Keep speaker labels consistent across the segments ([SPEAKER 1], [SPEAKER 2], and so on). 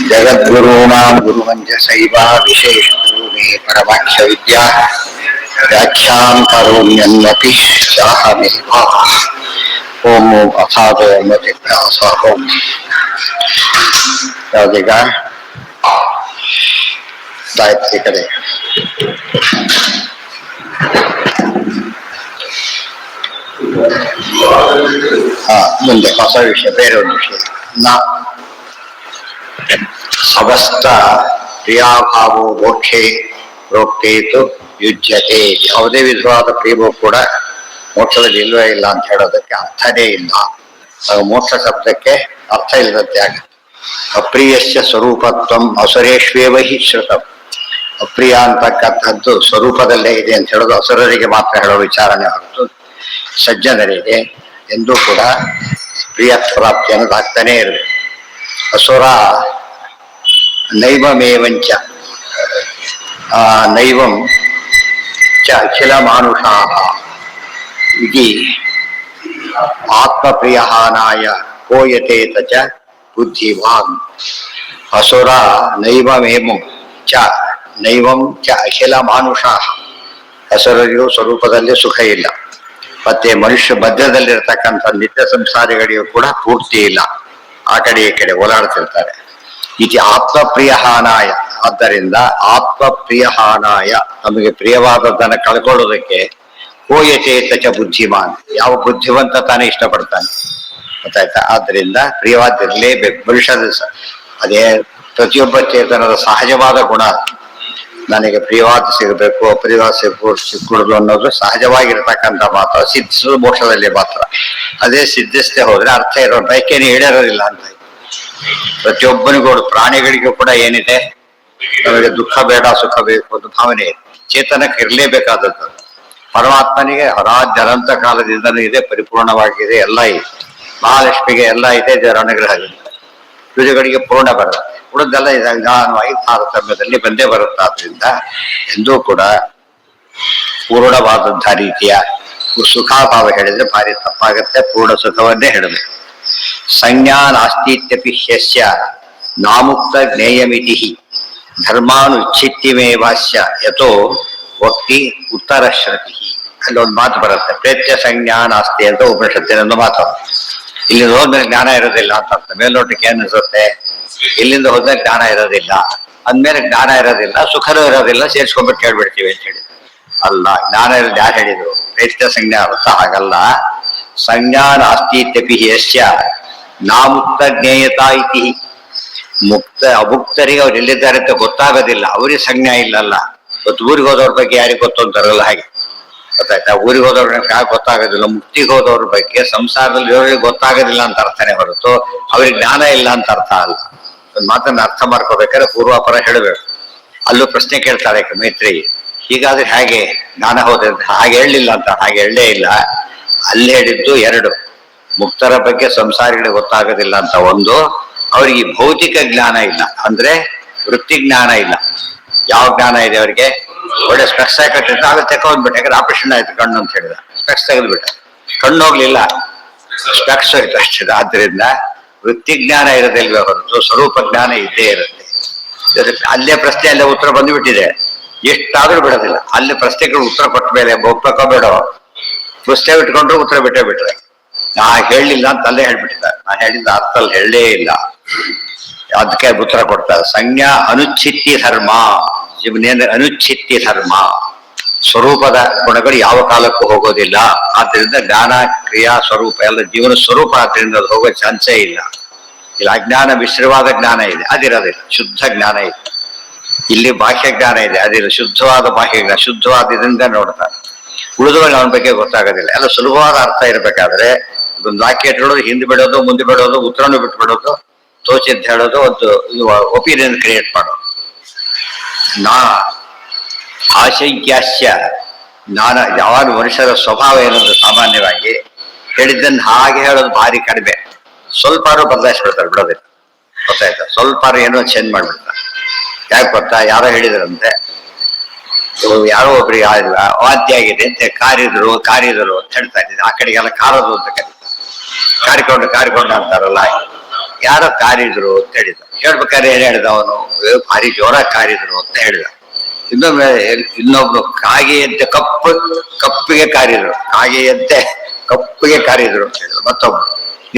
[SPEAKER 1] जगद्गुरूणां गुरुमञ्जसैवा विशेषतो मे परमाख्य विद्या व्याख्यां करोम्यन्वपि चाहमेव। ओम अथादो मतिभ्यासः ಯಾವುದೀಗ ಗಾಯತ್ರಿ ಕಡೆ ಮುಂದೆ ಹೊಸ ವಿಷಯ, ಬೇರೆ ಒಂದು ವಿಷಯ. ಸಮಸ್ತ ಕ್ರಿಯಾಭಾವೋ ಮೋಕ್ಷೆ ಪ್ರೋಕ್ತೇತು ಯುಜ್ಯತೆ. ಯಾವುದೇ ವಿಧವಾದ ಪ್ರೇಮವು ಕೂಡ ಮೋಕ್ಷದಲ್ಲಿ ಇಲ್ವೇ ಇಲ್ಲ ಅಂತ ಹೇಳೋದಕ್ಕೆ ಅರ್ಥನೇ ಇಲ್ಲ. ಮೋಕ್ಷ ಶಬ್ದಕ್ಕೆ ಅರ್ಥ ಇಲ್ಲದಂತೆ ಆಗುತ್ತೆ. ಅಪ್ರಿಯಸ್ಯ ಸ್ವರೂಪತ್ವಂ ಅಸುರೇಶ್ವೇವ ಹಿ ಶ್ರುತಂ. ಅಪ್ರಿಯ ಅಂತಕ್ಕಂಥದ್ದು ಸ್ವರೂಪದಲ್ಲೇ ಇದೆ ಅಂತ ಹೇಳೋದು ಅಸುರರಿಗೆ ಮಾತ್ರ ಹೇಳೋ ವಿಚಾರಣೆ ಹೊರತು ಸಜ್ಜನರಿಗೆ ಎಂದೂ ಕೂಡ ಪ್ರಿಯ ಪ್ರಾಪ್ತಿ ಅನ್ನೋದಾಗ್ತಾನೇ ಇರಬೇಕು. ಅಸುರ ನೈವಮೇವಂಚ ನೈವಂ ಚ ಅಖಿಲ ಮಾನುಷಾಃ ಇತಿ ಆತ್ಮಪ್ರಿಯಹಾನಾಯ ಕೋಯತೇತ ಚ ಬುದ್ಧಿವಾನ್. ಅಸುರ ನೈವಮೇವಂ ಚ ನೈವಂ ಚ ಅಖಿಲ ಮಾನುಷಾಃ. ಅಸುರರಿಗೂ ಸ್ವರೂಪದಲ್ಲಿ ಸುಖ ಇಲ್ಲ, ಮತ್ತೆ ಮನುಷ್ಯ ಮಧ್ಯದಲ್ಲಿರ್ತಕ್ಕಂಥ ನಿತ್ಯ ಸಂಸಾರಿಗಳಿಗೂ ಕೂಡ ಪೂರ್ತಿ ಇಲ್ಲ. ಆ ಕಡೆ ಈ ಕಡೆ ಓಲಾಡ್ತಿರ್ತಾರೆ. ಇತಿ ಆತ್ಮಪ್ರಿಯಹಾನಾಯ. ಆದ್ದರಿಂದ ಆತ್ಮಪ್ರಿಯಹಾನಾಯ, ನಮಗೆ ಪ್ರಿಯವಾದದ್ದನ್ನು ಕಳ್ಕೊಳ್ಳೋದಕ್ಕೆ ಕೋಯಚೇತ ಚ ಬುದ್ಧಿಮಾನ್. ಯಾವ ಬುದ್ಧಿವಂತ ತಾನೇ ಇಷ್ಟಪಡ್ತಾನೆ, ಗೊತ್ತಾಯ್ತಾ? ಆದ್ದರಿಂದ ಪ್ರಿಯವಾದಿರಲೇಬೇಕು ಮನುಷ್ಯದ. ಅದೇ ಪ್ರತಿಯೊಬ್ಬ ಚೇತನದ ಸಹಜವಾದ ಗುಣ. ನನಗೆ ಪ್ರಿಯವಾದ ಸಿಗಬೇಕು, ಅಪ್ರಿಯವಾದ ಸಿಕ್ಕುಡುದು ಅನ್ನೋದು ಸಹಜವಾಗಿರ್ತಕ್ಕಂಥ ಮಾತು. ಸಿದ್ಧಿಸೋದು ಮೋಕ್ಷದಲ್ಲಿ ಮಾತ್ರ. ಅದೇ ಸಿದ್ಧಿಸದೆ ಹೋದ್ರೆ ಅರ್ಥ ಇರೋ ಬಯಕೆನೇ ಈಡೇರೋದಿಲ್ಲ ಅಂತ. ಪ್ರತಿಯೊಬ್ಬನಿಗೂ, ಪ್ರಾಣಿಗಳಿಗೂ ಕೂಡ ಏನಿದೆ, ನಮಗೆ ದುಃಖ ಬೇಡ ಸುಖ ಬೇಕು ಅಂತ ಭಾವನೆ ಇದೆ. ಚೇತನಕ್ಕೆ ಇರಲೇಬೇಕಾದದ್ದು. ಪರಮಾತ್ಮನಿಗೆ ಅನಂತ ಕಾಲದಿಂದನೂ ಇದೆ, ಪರಿಪೂರ್ಣವಾಗಿದೆ, ಎಲ್ಲ ಇದೆ. ಮಹಾಲಕ್ಷ್ಮಿಗೆ ಎಲ್ಲ ಇದೆ, ದೇವರ ಅನುಗ್ರಹ ಇದೆ. ಯುಜಗಳಿಗೆ ಪೂರ್ಣ ಬರುತ್ತೆ. ಉಳಿದೆಲ್ಲ ನಿಧಾನವಾಗಿ ತಾರತಮ್ಯದಲ್ಲಿ ಬಂದೇ ಬರುತ್ತೆ. ಆದ್ರಿಂದ ಎಂದೂ ಕೂಡ ಪೂರ್ಣವಾದಂತಹ ರೀತಿಯ ಸುಖಾಭಾವ ಹೇಳಿದ್ರೆ ಭಾರಿ ತಪ್ಪಾಗತ್ತೆ. ಪೂರ್ಣ ಸುಖವನ್ನೇ ಹೇಳಬೇಕು. ಸಂಜ್ಞಾ ನಾಸ್ತಿತ್ಯಪಿ ಹ್ಯಸ್ಯ ನಾಮುಕ್ತ ಜ್ಞೇಯಮಿತಿ ಧರ್ಮಾನುಚ್ಛಿತ್ಯಮೇ ವಾಸ್ಯ ಯಥೋ ವಕ್ತಿ ಉತ್ತರ ಶ್ರುತಿ. ಅಲ್ಲೊಂದು ಮಾತು ಬರುತ್ತೆ, ಪ್ರೇತ್ಯ ಸಂಜ್ಞಾ ನಾಸ್ತಿ ಅಂತ ಉಪನಿಷತ್ತಿನೊಂದು ಮಾತು. ಇಲ್ಲಿಂದ ಹೋದ್ಮೇಲೆ ಜ್ಞಾನ ಇರೋದಿಲ್ಲ ಅಂತ ಅರ್ಥ. ಮೇಲ್ನೋಟಕ್ಕೆ ಏನಿಸುತ್ತೆ, ಇಲ್ಲಿಂದ ಹೋದ್ಮೇಲೆ ಜ್ಞಾನ ಇರೋದಿಲ್ಲ ಅಂದ್ಮೇಲೆ ಜ್ಞಾನ ಇರೋದಿಲ್ಲ, ಸುಖನೂ ಇರೋದಿಲ್ಲ, ಸೇರ್ಸ್ಕೊಂಡ್ಬಿಟ್ಟು ಹೇಳ್ಬಿಡ್ತೀವಿ ಅಂತ ಹೇಳಿ. ಅಲ್ಲ, ಜ್ಞಾನ ಇರೋದು ಯಾರು ಹೇಳಿದ್ರು? ಪ್ರೇತ್ಯ ಸಂಜ್ಞಾ ಅರ್ಥ ಹಾಗಲ್ಲ. ಸಂಜ್ಞಾ ನಾಸ್ತಿತ್ಯಪಿ ಯಸ್ಯ ನಾಮುಕ್ತ ಜ್ಞೇಯತಾ ಇತಿ. ಮುಕ್ತ ಅಮುಕ್ತರಿಗೆ ಅವ್ರು ಎಲ್ಲಿದ್ದಾರೆ ಅಂತ ಗೊತ್ತಾಗೋದಿಲ್ಲ, ಅವ್ರಿಗೆ ಸಂಜ್ಞಾ ಇಲ್ಲಲ್ಲ. ಇವತ್ತು ಊರಿಗೆ ಹೋದವ್ರ ಬಗ್ಗೆ ಯಾರಿಗೆ ಗೊತ್ತು ಅಂತಾರಲ್ಲ, ಹಾಗೆ ಗೊತ್ತಾಯ್ತಾ? ಊರಿಗೆ ಹೋದವ್ರ ಗೊತ್ತಾಗೋದಿಲ್ಲ. ಮುಕ್ತಿಗೆ ಹೋದವ್ರ ಬಗ್ಗೆ ಸಂಸಾರದಲ್ಲಿ ಇರೋರಿಗೆ ಗೊತ್ತಾಗೋದಿಲ್ಲ ಅಂತ ಅರ್ಥನೇ ಹೊರತು ಅವ್ರಿಗೆ ಜ್ಞಾನ ಇಲ್ಲ ಅಂತ ಅರ್ಥ ಅಲ್ಲ. ಒಂದು ಮಾತನ್ನ ಅರ್ಥ ಮಾಡ್ಕೋಬೇಕಾದ್ರೆ ಪೂರ್ವಾಪರ ಹೇಳಬೇಕು. ಅಲ್ಲೂ ಪ್ರಶ್ನೆ ಕೇಳ್ತಾಳೆ ಮೈತ್ರಿ, ಹೀಗಾದ್ರೆ ಹೇಗೆ ಜ್ಞಾನ ಹೋದ್ರೆ? ಹಾಗೆ ಹೇಳಲಿಲ್ಲ ಅಂತ, ಹಾಗೆ ಹೇಳಲೇ ಇಲ್ಲ. ಅಲ್ಲಿ ಹೇಳಿದ್ದು ಎರಡು. ಮುಕ್ತರ ಬಗ್ಗೆ ಸಂಸಾರಿಗಳಿಗೆ ಗೊತ್ತಾಗೋದಿಲ್ಲ ಅಂತ ಒಂದು, ಅವ್ರಿಗೆ ಭೌತಿಕ ಜ್ಞಾನ ಇಲ್ಲ, ಅಂದ್ರೆ ವೃತ್ತಿ ಜ್ಞಾನ ಇಲ್ಲ. ಯಾವ ಜ್ಞಾನ ಇದೆ ಅವರಿಗೆ? ಒಳ್ಳೆ ಸ್ಪೆಕ್ಸ್ ಹಾಕಿಟ್ಟಿರ್ತಾರೆ, ಆಗ ತೆಕೊಂಡ್ಬಿಟ್ಟು, ಯಾಕಂದ್ರೆ ಆಪರೇಷನ್ ಆಯ್ತು ಕಣ್ಣು ಅಂತ ಹೇಳಿದ, ಸ್ಪೆಕ್ಸ್ ತೆಗೆದ್ಬಿಟ್ಟ, ಕಣ್ಣು ಹೋಗ್ಲಿಲ್ಲ, ಸ್ಪೆಕ್ಸ್ ಹೋಯ್ತು ಅಷ್ಟೇ. ಆದ್ರಿಂದ ವೃತ್ತಿ ಜ್ಞಾನ ಇರೋದಿಲ್ವೇ ಹೊರತು ಸ್ವರೂಪ ಜ್ಞಾನ ಇದ್ದೇ ಇರುತ್ತೆ. ಅಲ್ಲೇ ಪ್ರಶ್ನೆ ಅಲ್ಲೇ ಉತ್ತರ ಬಂದುಬಿಟ್ಟಿದೆ, ಎಷ್ಟಾದ್ರೂ ಬಿಡೋದಿಲ್ಲ. ಅಲ್ಲಿ ಪ್ರಶ್ನೆಗಳು ಉತ್ತರ ಕೊಟ್ಟ ಮೇಲೆ ಒಪ್ಬೇಡೋ, ಪ್ರಶ್ನೆ ಬಿಟ್ಕೊಂಡ್ರು ಉತ್ತರ ಬಿಟ್ಟೇ ಬಿಟ್ರೆ. ನಾ ಹೇಳಲಿಲ್ಲ ಅಂತ ಅಲ್ಲೇ ಹೇಳ್ಬಿಟ್ಟಿದ್ದಾರೆ. ನಾ ಹೇಳಿದ ಅರ್ಥಲ್ಲಿ ಹೇಳಲೇ ಇಲ್ಲ, ಅದಕ್ಕೆ ಉತ್ತರ ಕೊಡ್ತಾರೆ. ಸಂಜ್ಞಾ ಅನುಚ್ಛಿತ್ಯ ಧರ್ಮ. ಜೀವನೇಂದ್ರ ಅನುಚ್ಛಿತ್ಯ ಧರ್ಮ. ಸ್ವರೂಪದ ಗುಣಗಳು ಯಾವ ಕಾಲಕ್ಕೂ ಹೋಗೋದಿಲ್ಲ. ಆದ್ರಿಂದ ಜ್ಞಾನ ಕ್ರಿಯಾ ಸ್ವರೂಪ ಎಲ್ಲ ಜೀವನ ಸ್ವರೂಪ. ಆದ್ರಿಂದ ಅದು ಹೋಗೋ ಚಾನ್ಸೇ ಇಲ್ಲ. ಇಲ್ಲಿ ಅಜ್ಞಾನ ಮಿಶ್ರವಾದ ಜ್ಞಾನ ಇದೆ, ಅದಿರೋದಿಲ್ಲ. ಶುದ್ಧ ಜ್ಞಾನ ಇದೆ. ಇಲ್ಲಿ ಬಾಹ್ಯ ಜ್ಞಾನ ಇದೆ, ಅದಿಲ್ಲ. ಶುದ್ಧವಾದ ಬಾಹ್ಯ ಜ್ಞಾನ, ಶುದ್ಧವಾದ ಇದರಿಂದ ನೋಡ್ತಾರೆ. ಉಳಿದವಾಗ ಅವನ ಬಗ್ಗೆ ಗೊತ್ತಾಗೋದಿಲ್ಲ. ಎಲ್ಲ ಸುಲಭವಾದ ಅರ್ಥ ಇರಬೇಕಾದ್ರೆ ಒಂದು ವಾಕ್ಯ ಇಟ್ಕೊಳ್ಳೋದು, ಹಿಂದೆ ಬಿಡೋದು, ಮುಂದೆ ಬಿಡೋದು, ಉತ್ತರನು ಬಿಟ್ಬಿಡೋದು, ತೋಚಿದ್ದು ಹೇಳೋದು, ಒಂದು ಒಪಿನಿಯನ್ ಕ್ರಿಯೇಟ್ ಮಾಡೋದು. ನಾ ಆಶಂಕ್ಯಾಸ್ಯ ಜ್ಞಾನ. ಯಾವಾಗ ಮನುಷ್ಯರ ಸ್ವಭಾವ ಏನಂದ್ರೆ ಸಾಮಾನ್ಯವಾಗಿ ಹೇಳಿದ್ದನ್ನು ಹಾಗೆ ಹೇಳೋದು ಭಾರಿ ಕಡಿಮೆ. ಸ್ವಲ್ಪಾರು ಬದಲಾಯಿಸ್ಬಿಡ್ತಾರೆ, ಬಿಡೋದಿಲ್ಲ. ಗೊತ್ತಾಯ್ತಾ? ಸ್ವಲ್ಪಾರು ಏನೋ ಚೇಂಜ್ ಮಾಡ್ಬಿಡ್ತಾರೆ. ಯಾಕೆ ಗೊತ್ತಾ? ಯಾರೋ ಹೇಳಿದ್ರಂತೆ, ಯಾರೋ ಒಬ್ರಿಗೆ ವಾದ್ಯ ಆಗಿದೆ ಅಂತ ಕಾರಿದ್ರು ಅಂತ ಹೇಳ್ತಾ ಇದ್ದೀನಿ. ಆ ಕಡೆಗೆಲ್ಲ ಕಾರದು ಅಂತ ಕರೀತಾರೆ. ಕಾರಿಕೊಂಡು ಅಂತಾರಲ್ಲ, ಯಾರೋ ಕಾರಿದ್ರು ಅಂತ ಹೇಳಿದ. ಹೇಳ್ಬೇಕಾದ್ರೆ ಏನ್ ಹೇಳ್ದ ಅವನು, ಭಾರಿ ಜೋರಾಗಿ ಕಾರಿದ್ರು ಅಂತ ಹೇಳಿದ. ಇನ್ನೊಬ್ರು ಕಾಗೆಯಂತೆ ಕಪ್ಪಿಗೆ ಕಾರಿದ್ರು, ಕಾಗೆಯಂತೆ ಕಪ್ಪಿಗೆ ಕಾರಿದ್ರು ಅಂತ ಹೇಳಿದ್ರು. ಮತ್ತೊಬ್ರು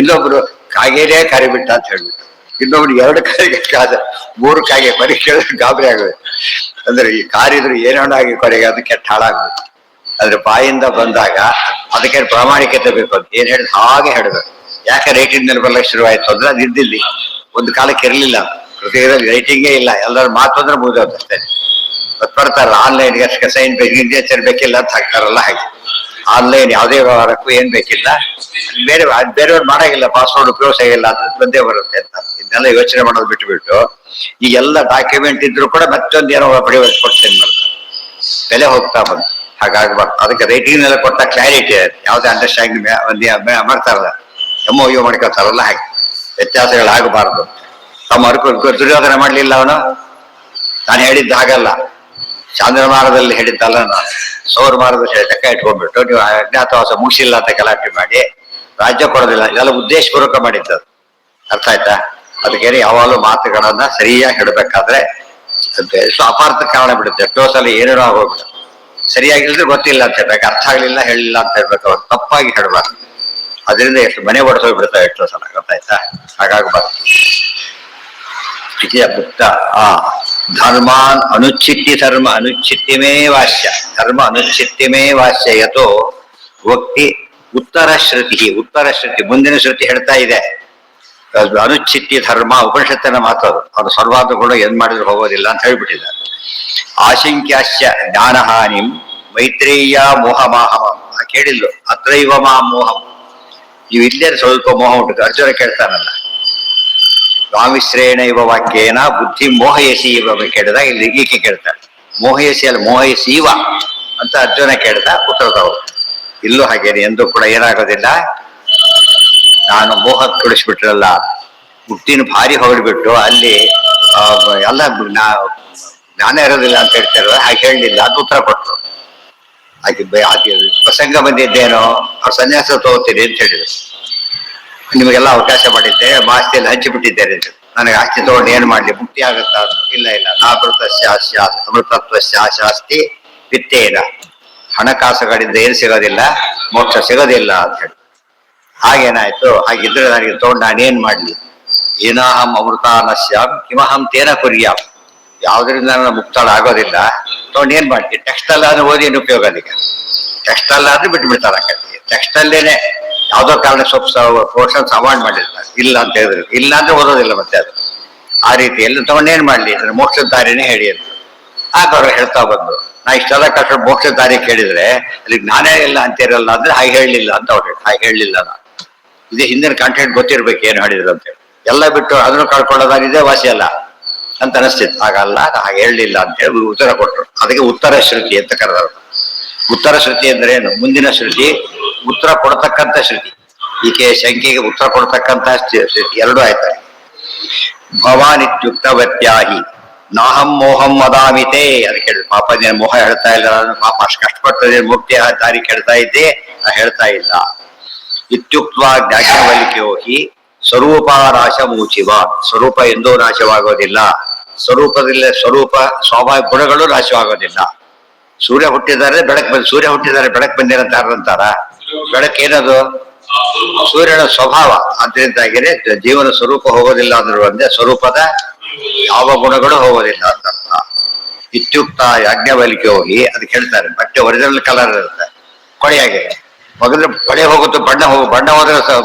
[SPEAKER 1] ಇನ್ನೊಬ್ರು ಕಾಗೇನೇ ಕಾರಿಬಿಟ್ಟ ಅಂತ ಹೇಳ್ಬಿಟ್ಟು, ಇನ್ನೊಬ್ರು 2 ಕಾಯಿಗೆ ಕಾದ, 3 ಕಾಯಿಗೆ ಬರೀ ಕೇಳಿದ್ರೆ ಗಾಬರಿ ಆಗೋದು. ಅಂದ್ರೆ ಈ ಕಾರಿದ್ರು ಏನಾಗಿ ಕೊನೆಗೆ ಅದು ಕೆಟ್ಟ ಹಾಳಾಗ್ಬೇಕು. ಅದ್ರ ಬಾಯಿಂದ ಬಂದಾಗ ಅದಕ್ಕೆ ಪ್ರಾಮಾಣಿಕತೆ ಬೇಕು ಅಂತ ಏನ್ ಹೇಳಿದ್ ಹಾಗೆ ಹೇಳ್ಬೇಕು. ಯಾಕೆ ರೇಟಿಂಗ್ ಮೇಲೆ ಬರ್ಲಿಕ್ಕೆ ಶುರುವಾಯ್ತು ಅಂದ್ರೆ ಅದು ಇದ್ದಿಲ್ಲಿ, ಒಂದು ಕಾಲಕ್ಕೆ ಇರ್ಲಿಲ್ಲ, ಕೃತಿಗಳಲ್ಲಿ ರೈಟಿಂಗೇ ಇಲ್ಲ, ಎಲ್ಲರ ಮಾತು ಅಂದ್ರೆ ಮುಗಿದೋಗ್ತಷ್ಟೇ. ಬರ್ತಾರಲ್ಲ ಆನ್ಲೈನ್ಗೆ ಅಷ್ಟೇ ಸೈನ್ ಸಿಗ್ನೇಚರ್ ಬೇಕಿಲ್ಲ ಅಂತ ಹಾಕ್ತಾರಲ್ಲ, ಹಾಗೆ ಆನ್ಲೈನ್ ಯಾವುದೇ ವ್ಯವಹಾರಕ್ಕೂ ಏನ್ ಬೇಕಿಲ್ಲ, ಬೇರೆಯವ್ರು ಮಾಡಾಗಿಲ್ಲ, ಪಾಸ್ವರ್ಡ್ ಉಪಯೋಗ ಆಗಿಲ್ಲ ಅಂದ್ರೆ ಬಂದೇ ಬರುತ್ತೆ ಅಂತ. ಇದನ್ನೆಲ್ಲ ಯೋಚನೆ ಮಾಡೋದು ಬಿಟ್ಟು ಈ ಎಲ್ಲ ಡಾಕ್ಯುಮೆಂಟ್ ಇದ್ರು ಕೂಡ ಮತ್ತೊಂದು ಏನೋ ಪಡೆಯೋದು ಕೊಡ್ತೇನೆ ಮಾಡ್ತಾರೆ, ಬೆಲೆ ಹೋಗ್ತಾ ಬಂತು. ಹಾಗಾಗ್ಬಾರ್ದು. ಅದಕ್ಕೆ ರೈಟಿಂಗ್ ಎಲ್ಲ ಕೊಟ್ಟ ಕ್ಲಾರಿಟಿ ಯಾವುದೇ ಅಂಡರ್ಸ್ಟ್ಯಾಂಡಿಂಗ್ ಮಾಡ್ತಾರಲ್ಲ, MOU ಮಾಡ್ಕೊತಾರಲ್ಲ, ಹಾಗೆ ವ್ಯತ್ಯಾಸಗಳಾಗಬಾರ್ದು. ದುರ್ಯೋಧನ ಮಾಡ್ಲಿಲ್ಲ ಅವನು, ನಾನು ಹೇಳಿದ್ದು ಹಾಗಲ್ಲ, ಚಾಂದ್ರಮಾನದಲ್ಲಿ ಹೇಳಿದ್ದಲ್ಲ, ನಾನು ಸೌರಮಾನದಲ್ಲಿ ಲೆಕ್ಕ ಇಟ್ಕೊಂಡ್ಬಿಟ್ಟು ನೀವು ಅಜ್ಞಾತವಾಸ ಮುಗಿಸಿಲ್ಲ ಅಂತ ಗಲಾಟೆ ಮಾಡಿ ರಾಜ್ಯ ಕೊಡೋದಿಲ್ಲ, ಇದೆಲ್ಲ ಉದ್ದೇಶಪೂರ್ವಕ ಮಾಡಿದ್ದದು. ಅರ್ಥ ಆಯ್ತಾ? ಅದಕ್ಕೇನೆ ಯಾವಾಗಲೂ ಮಾತುಗಳನ್ನ ಸರಿಯಾಗಿ ಹೇಳಬೇಕಾದ್ರೆ ಅಪಾರ್ಥ ಕಾರಣ ಬಿಡುತ್ತೆ. ಎಷ್ಟೋ ಸಲ ಏನೇನೋ ಆಗೋಗ್ಬಿಡುತ್ತೆ. ಸರಿಯಾಗಿಲ್ದ್ರೆ ಗೊತ್ತಿಲ್ಲ ಅಂತ ಹೇಳ್ಬೇಕು, ಅರ್ಥ ಆಗ್ಲಿಲ್ಲ ಹೇಳಿಲ್ಲ ಅಂತ ಹೇಳ್ಬೇಕು, ಅವ್ರು ತಪ್ಪಾಗಿ ಹೇಳ್ಬಾರ್ದು. ಅದರಿಂದ ಎಷ್ಟು ಮನೆ ಒಡೆಸೋಗ್ಬಿಡ್ತಾವೆ ಎಷ್ಟೋ ಸಲ. ಗೊತ್ತಾಯ್ತಾ? ಹಾಗಾಗಬಾರ್ದು. ಪುತ್ರ ಧರ್ಮಾನ್ ಅನುಚ್ಛಿತ್ತಿ ಧರ್ಮ ಅನುಚ್ಛಿತ್ಯಮೇ ವಾಚ್ಯ, ಧರ್ಮ ಅನುಚ್ಛಿತ್ಯಮೇ ವಾಚ್ಯ ಯಥೋ ವಕ್ತಿ ಉತ್ತರ ಶ್ರುತಿ. ಉತ್ತರ ಶ್ರುತಿ ಮುಂದಿನ ಶ್ರುತಿ ಹೇಳ್ತಾ ಇದೆ ಅನುಚ್ಛಿತ್ಯ ಧರ್ಮ, ಉಪನಿಷತ್ತಿನ ಮಾತದು. ಅದು ಸರ್ವಾದಗಳು ಏನ್ ಮಾಡಿದ್ರು ಹೋಗೋದಿಲ್ಲ ಅಂತ ಹೇಳ್ಬಿಟ್ಟಿದ್ದಾರೆ. ಆಶಂಕ್ಯಾಶ್ಯ ಜ್ಞಾನಹಾನಿಂ ಮೈತ್ರೇಯ ಮೋಹಮಾಹಮ ಕೇಳಿಲ್ಲ, ಅತ್ರೈವ ಮಾ ಮೋಹಂ. ನೀವು ಇಲ್ಲೇ ಸ್ವಲ್ಪ ಮೋಹ ಉಂಟು. ಅರ್ಜುನ ಕೇಳ್ತಾನಲ್ಲ, ಸ್ವಾಮಿಶ್ರೇಣ ಇವ ವಾಕ್ಯೇನ ಬುದ್ಧಿ ಮೋಹಯಸಿ ಇವ ಕೇಳಿದಾಗ ಇಲ್ಲಿ ಈಕೆ ಕೇಳ್ತಾಳೆ, ಮೋಹಯಸಿ ಅಲ್ಲ ಮೋಹಯಸೀವ ಅಂತ ಅರ್ಜುನ ಕೇಳ್ದ. ಉತ್ತರದವರು ಇಲ್ಲೂ ಹಾಗೇನೆ, ಎಂದು ಕೂಡ ಏನಾಗೋದಿಲ್ಲ. ನಾನು ಮೋಹ ತುಳಿಸ್ಬಿಟ್ರಲ್ಲ, ಮುಕ್ತಿನ ಭಾರಿ ಹೊರಡ್ಬಿಟ್ಟು ಅಲ್ಲಿ ಎಲ್ಲ ಜ್ಞಾನ ಇರೋದಿಲ್ಲ ಅಂತ ಹೇಳ್ತಾರ, ಹಾಗೆ ಹೇಳಲಿಲ್ಲ ಅಂತ ಉತ್ತರ ಕೊಟ್ಟರು. ಹಾಗೆ ಪ್ರಸಂಗ ಬಂದಿದ್ದೇನೋ, ಅವ್ರು ಸನ್ಯಾಸ ತಗೋತೀರಿ ಅಂತ ಹೇಳಿದ್ರು. ನಿಮಗೆಲ್ಲ ಅವಕಾಶ ಮಾಡಿದ್ದೆ, ಆಸ್ತಿಯಲ್ಲಿ ಹಂಚಿಬಿಟ್ಟಿದ್ದೇನೆ ಅಂತ. ನನಗೆ ಆಸ್ತಿ ತಗೊಂಡು ಏನ್ ಮಾಡ್ಲಿ, ಮುಕ್ತಿ ಆಗುತ್ತಾ ಅಂತ. ಇಲ್ಲ ಅಮೃತತ್ವಸ್ಯ ಶಾಸ್ತಿ ವಿತ್ತೇನ, ಹಣಕಾಸುಗಳಿಂದ ಏನು ಸಿಗೋದಿಲ್ಲ, ಮೋಕ್ಷ ಸಿಗೋದಿಲ್ಲ ಅಂತ ಹೇಳಿ. ಹಾಗೇನಾಯ್ತು? ಹಾಗಿದ್ರೆ ನನಗೆ ತಗೊಂಡು ನಾನೇನ್ ಮಾಡ್ಲಿ? ಏನಾಹಂ ಅಮೃತಾನಸ್ಯಾಂ ಕಿಮಹಂ ತೇನ ಕುರ್ಯಾಂ. ಯಾವ್ದ್ರಿಂದ ನಾನು ಮುಕ್ತಾಳ ಆಗೋದಿಲ್ಲ, ತಗೊಂಡು ಏನ್ ಮಾಡ್ತೀನಿ? ಟೆಕ್ಸ್ಟ್ ಅಲ್ಲಾದ್ರೂ ಓದಿ ಏನು ಉಪಯೋಗ? ಅದಕ್ಕೆ ಟೆಕ್ಸ್ಟ್ ಅಲ್ಲಾದ್ರೂ ಬಿಟ್ಬಿಡ್ತಾರೆ. ಟೆಕ್ಸ್ಟ್ ಅಲ್ಲೇನೆ ಯಾವ್ದೋ ಕಾರಣ ಪೋರ್ಷನ್ಸ್ ಅವಾಯ್ಡ್ ಮಾಡಿರ್ತಾರೆ. ಇಲ್ಲ ಅಂತ ಹೇಳಿದ್ರು, ಇಲ್ಲ ಅಂದ್ರೆ ಓದೋದಿಲ್ಲ ಮತ್ತೆ ಅದು. ಆ ರೀತಿಯಲ್ಲಿ ತಗೊಂಡೇನ್ ಮಾಡ್ಲಿ, ಅಂದ್ರೆ ಮೋಕ್ಷದ ದಾರಿನೇ ಹೇಳಿ ಅಂತ. ಆಗ ಅವ್ರು ಹೇಳ್ತಾ ಬಂದ್ರು, ನಾ ಇಷ್ಟೆಲ್ಲ ಕಷ್ಟ ಮೋಕ್ಷದ ದಾರಿ ಕೇಳಿದ್ರೆ ಅಲ್ಲಿ ಜ್ಞಾನೇ ಇಲ್ಲ ಅಂತಿರಲ್ಲ ಅಂದ್ರೆ ಹಾಗೆ ಹೇಳಲಿಲ್ಲ ಅಂತ ಅವ್ರು. ಹಾಗೆ ಹೇಳಲಿಲ್ಲ ನಾನು, ಇದೇ ಹಿಂದಿನ ಕಂಟೆಂಟ್ ಗೊತ್ತಿರ್ಬೇಕು ಏನು ಹೇಳಿದ್ರು ಅಂತೇಳಿ. ಎಲ್ಲ ಬಿಟ್ಟು ಅದನ್ನು ಕಳ್ಕೊಳ್ಳೋದಾಗಿದೆ ವಾಸಿ ಅಲ್ಲ ಅಂತ ಅನಿಸ್ತಿತ್ತು. ಹಾಗಲ್ಲ, ಹಾಗೆ ಹೇಳಲಿಲ್ಲ ಅಂತ ಹೇಳಿ ಉತ್ತರ ಕೊಟ್ಟರು. ಅದಕ್ಕೆ ಉತ್ತರ ಶ್ರುತಿ ಅಂತ ಕರೆದರು. ಉತ್ತರ ಶ್ರುತಿ ಅಂದ್ರೆ ಏನು? ಮುಂದಿನ ಶ್ರುತಿ ಉತ್ತರ ಕೊಡ್ತಕ್ಕಂಥ ಶ್ರುತಿ. ಈಕೆ ಶಂಕೆಗೆ ಉತ್ತರ ಕೊಡ್ತಕ್ಕಂಥ ಶ್ರುತಿ ಎರಡೂ ಆಯ್ತಾರೆ. ಭವಾನ್ ಇತ್ಯುಕ್ತವತ್ಯಾಹಿ ನಾಹಂ ಮೋಹಂ ವದಾಮಿತೆ. ಅದಕ್ಕೆ ಹೇಳಿ, ಪಾಪ ನೀನು ಮೋಹ ಹೇಳ್ತಾ ಇಲ್ಲ, ನಾನು ಪಾಪ ಅಷ್ಟು ಕಷ್ಟಪಡ್ತದೆ ಮುಕ್ತಿ ದಾರಿ ಕೆಡ್ತಾ ಇದ್ದೆ, ನಾ ಹೇಳ್ತಾ ಇಲ್ಲ. ಇತ್ಯುಕ್ತ ಜ್ಞಾನವಲಿಕೆಯೋಹಿ ಸ್ವರೂಪಾನಾಶ ಮೂಚಿವ. ಸ್ವರೂಪ ಎಂದೂ ನಾಶವಾಗೋದಿಲ್ಲ. ಸ್ವರೂಪ ಸ್ವಾಭಾವಿಕ ಗುಣಗಳು ನಾಶವಾಗೋದಿಲ್ಲ. ಸೂರ್ಯ ಹುಟ್ಟಿದ್ದಾರೆ ಬೆಳಕು ಬಂದಿರಂತ ಯಾರಂತಾರ? ಬೆಳಕು ಏನದು? ಸೂರ್ಯನ ಸ್ವಭಾವ. ಆದ್ರಿಂದಾಗಿನೇ ಜೀವನ ಸ್ವರೂಪ ಹೋಗೋದಿಲ್ಲ ಅಂದ್ರು ಒಂದೇ, ಸ್ವರೂಪದ ಯಾವ ಗುಣಗಳು ಹೋಗೋದಿಲ್ಲ ಅಂತ ಅರ್ಥ. ಇತ್ಯುಕ್ತ ಯಾಜ್ಞವಲ್ಕ್ಯ ಹೋಗಿ ಅದಕ್ಕೆ ಹೇಳ್ತಾರೆ, ಬಟ್ಟೆ ಒರಿಜಿನಲ್ ಕಲರ್ ಇರುತ್ತೆ, ಕೊಳೆಯಾಗಿದೆ. ಮಗದ್ರೆ ಕೊಳೆ ಹೋಗುತ್ತೆ, ಬಣ್ಣ ಹೋದ್ರೆ